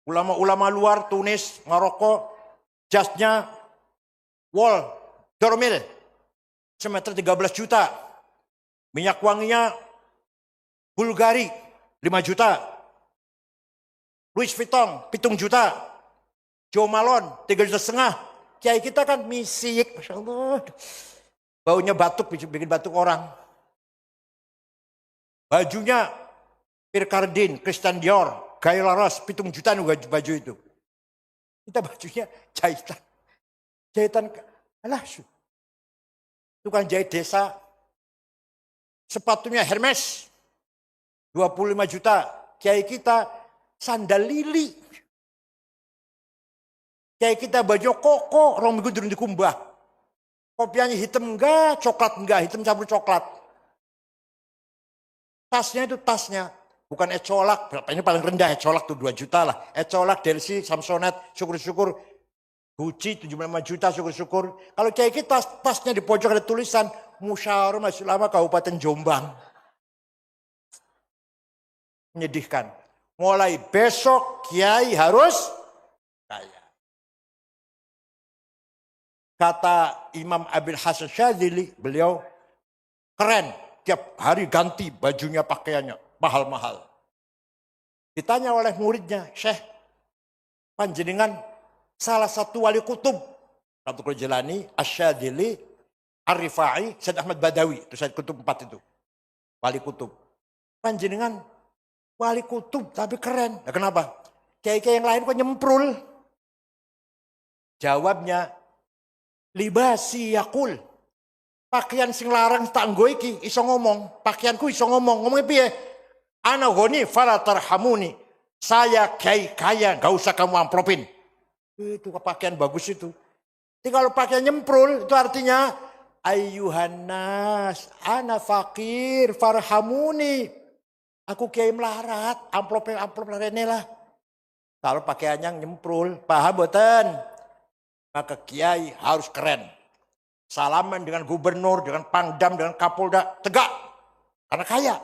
Ulama-ulama luar, Tunis, Maroko, jasnya Wall, Dormil, semeter 13 juta. Minyak wanginya Bulgari, 5 juta. Louis Vuitton, 7 juta. Joe Malone, 3,5 juta. Kiai kita kan misik, Masya Allah. Baunya batuk, bikin batuk orang. Bajunya Pierre Cardin, Christian Dior, Guy Laros, 7 juta baju itu. Kita bajunya jahitan. Jahitan, alah, tukang jahit desa. Sepatunya Hermes, 25 juta. Kiai kita sandal lili. Kiai kita baju koko, orang minggu turun dikumbah. Kopiannya hitam enggak, coklat enggak, hitam campur coklat. Tasnya itu tasnya, bukan ecolak, ini paling rendah ecolak tuh 2 juta lah. Ecolak, Delsi, Samsonite, syukur-syukur. Gucci 75 juta, syukur-syukur. Kalau kiai kita tasnya di pojok ada tulisan Musyawarah Majelis Ulama Kabupaten Jombang. Menyedihkan. Mulai besok kiai harus kaya. Kata Imam Abil Hasan Syadzili, beliau keren. Tiap hari ganti bajunya, pakaiannya. Mahal-mahal. Ditanya oleh muridnya, Syekh, panjenengan salah satu wali kutub. Abdul Jilani, Asy-Syadzili, Ar-Rifai, Said Ahmad Badawi. Itu Said Kutub 4 itu. Wali kutub. Panjenengan wali kutub tapi keren. Nah, kenapa? Kiai-kiai yang lain kok nyemprul. Jawabnya, libasi yakul. Pakaian sing larang tak nggo iki iso ngomong. Pakaianku iso ngomong. Ngomongnya piye? Ana goni fala tarhamuni. Saya kiai kaya, gak usah kamu amplopin. Itu pakaian bagus itu. Tapi kalau pakaian nyemprul itu artinya ayyuhannas ana fakir farhamuni. Aku kiai melarat, amplop rene lah. Kalau pakaiannya nyemprul, paham boten? Maka kiai harus keren. Salaman dengan gubernur, dengan pangdam, dengan kapolda, tegak. Karena kaya.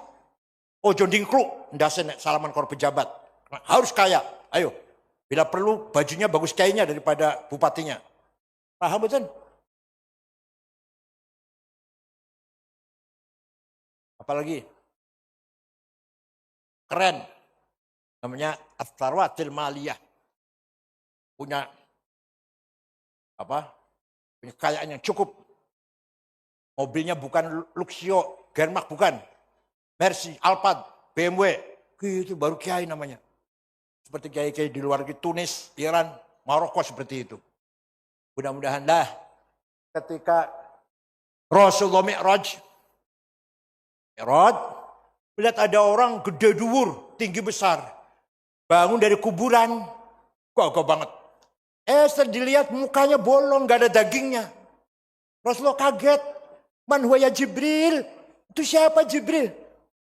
Ojo dingkluk, ndasen salaman kor pejabat. Harus kaya. Ayo, bila perlu bajunya bagus kiainya daripada bupatinya. Paham boten? Apalagi? Keren. Namanya As-Sarwatil Maliyah. Punya apa? Punya kekayaan yang cukup. Mobilnya bukan Luxio, Germak bukan. Mercy, Alphard, BMW. Itu baru kiai namanya. Seperti kiai-kiai di luar negeri, Tunis, Iran, Maroko seperti itu. Mudah-mudahan dah ketika Rasulullah Mi'raj, lihat ada orang gede dhuwur, tinggi besar. Bangun dari kuburan, gagah banget. Setelah dilihat mukanya bolong, gak ada dagingnya. Rasulullah kaget. Man huwa ya Jibril? Itu siapa Jibril?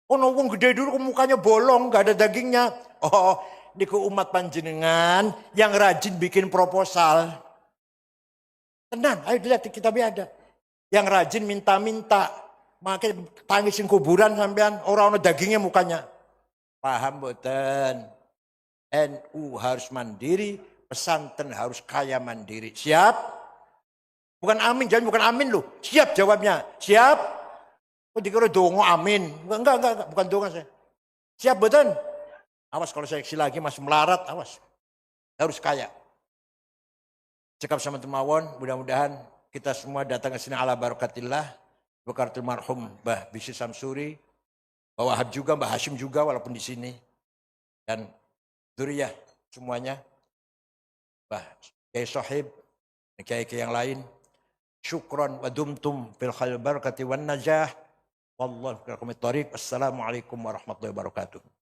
Oh, wong gede dulu mukanya bolong, gak ada dagingnya. Oh, di umat panjenengan yang rajin bikin proposal. Tenan, ayo dilihat di kitabnya ada. Yang rajin minta-minta. Makanya tangisin kuburan sampean orang-orang dagingnya mukanya. Paham boten? NU harus mandiri, pesantren harus kaya mandiri. Siap? Bukan amin, jangan bukan amin loh. Siap jawabnya. Siap? Kok dikira dongo amin? Enggak, bukan dongo saya. Siap betul? Awas kalau saya isi lagi masih melarat, awas. Harus kaya. Cekap sama temawon, mudah-mudahan kita semua datang ke sini ala barakatillah. Berkaratul marhum Mbah Bisi Samsuri, Mbah Wahab juga, Mbah Hashim juga walaupun di sini. Dan dzurriyyah semuanya. Mbah Kiai Sohib, kiai-kiai yang lain. Syukran wa dumtum fil khair barakati wan najah. Wallahu billahi taufiq. Assalamualaikum warahmatullahi wabarakatuh.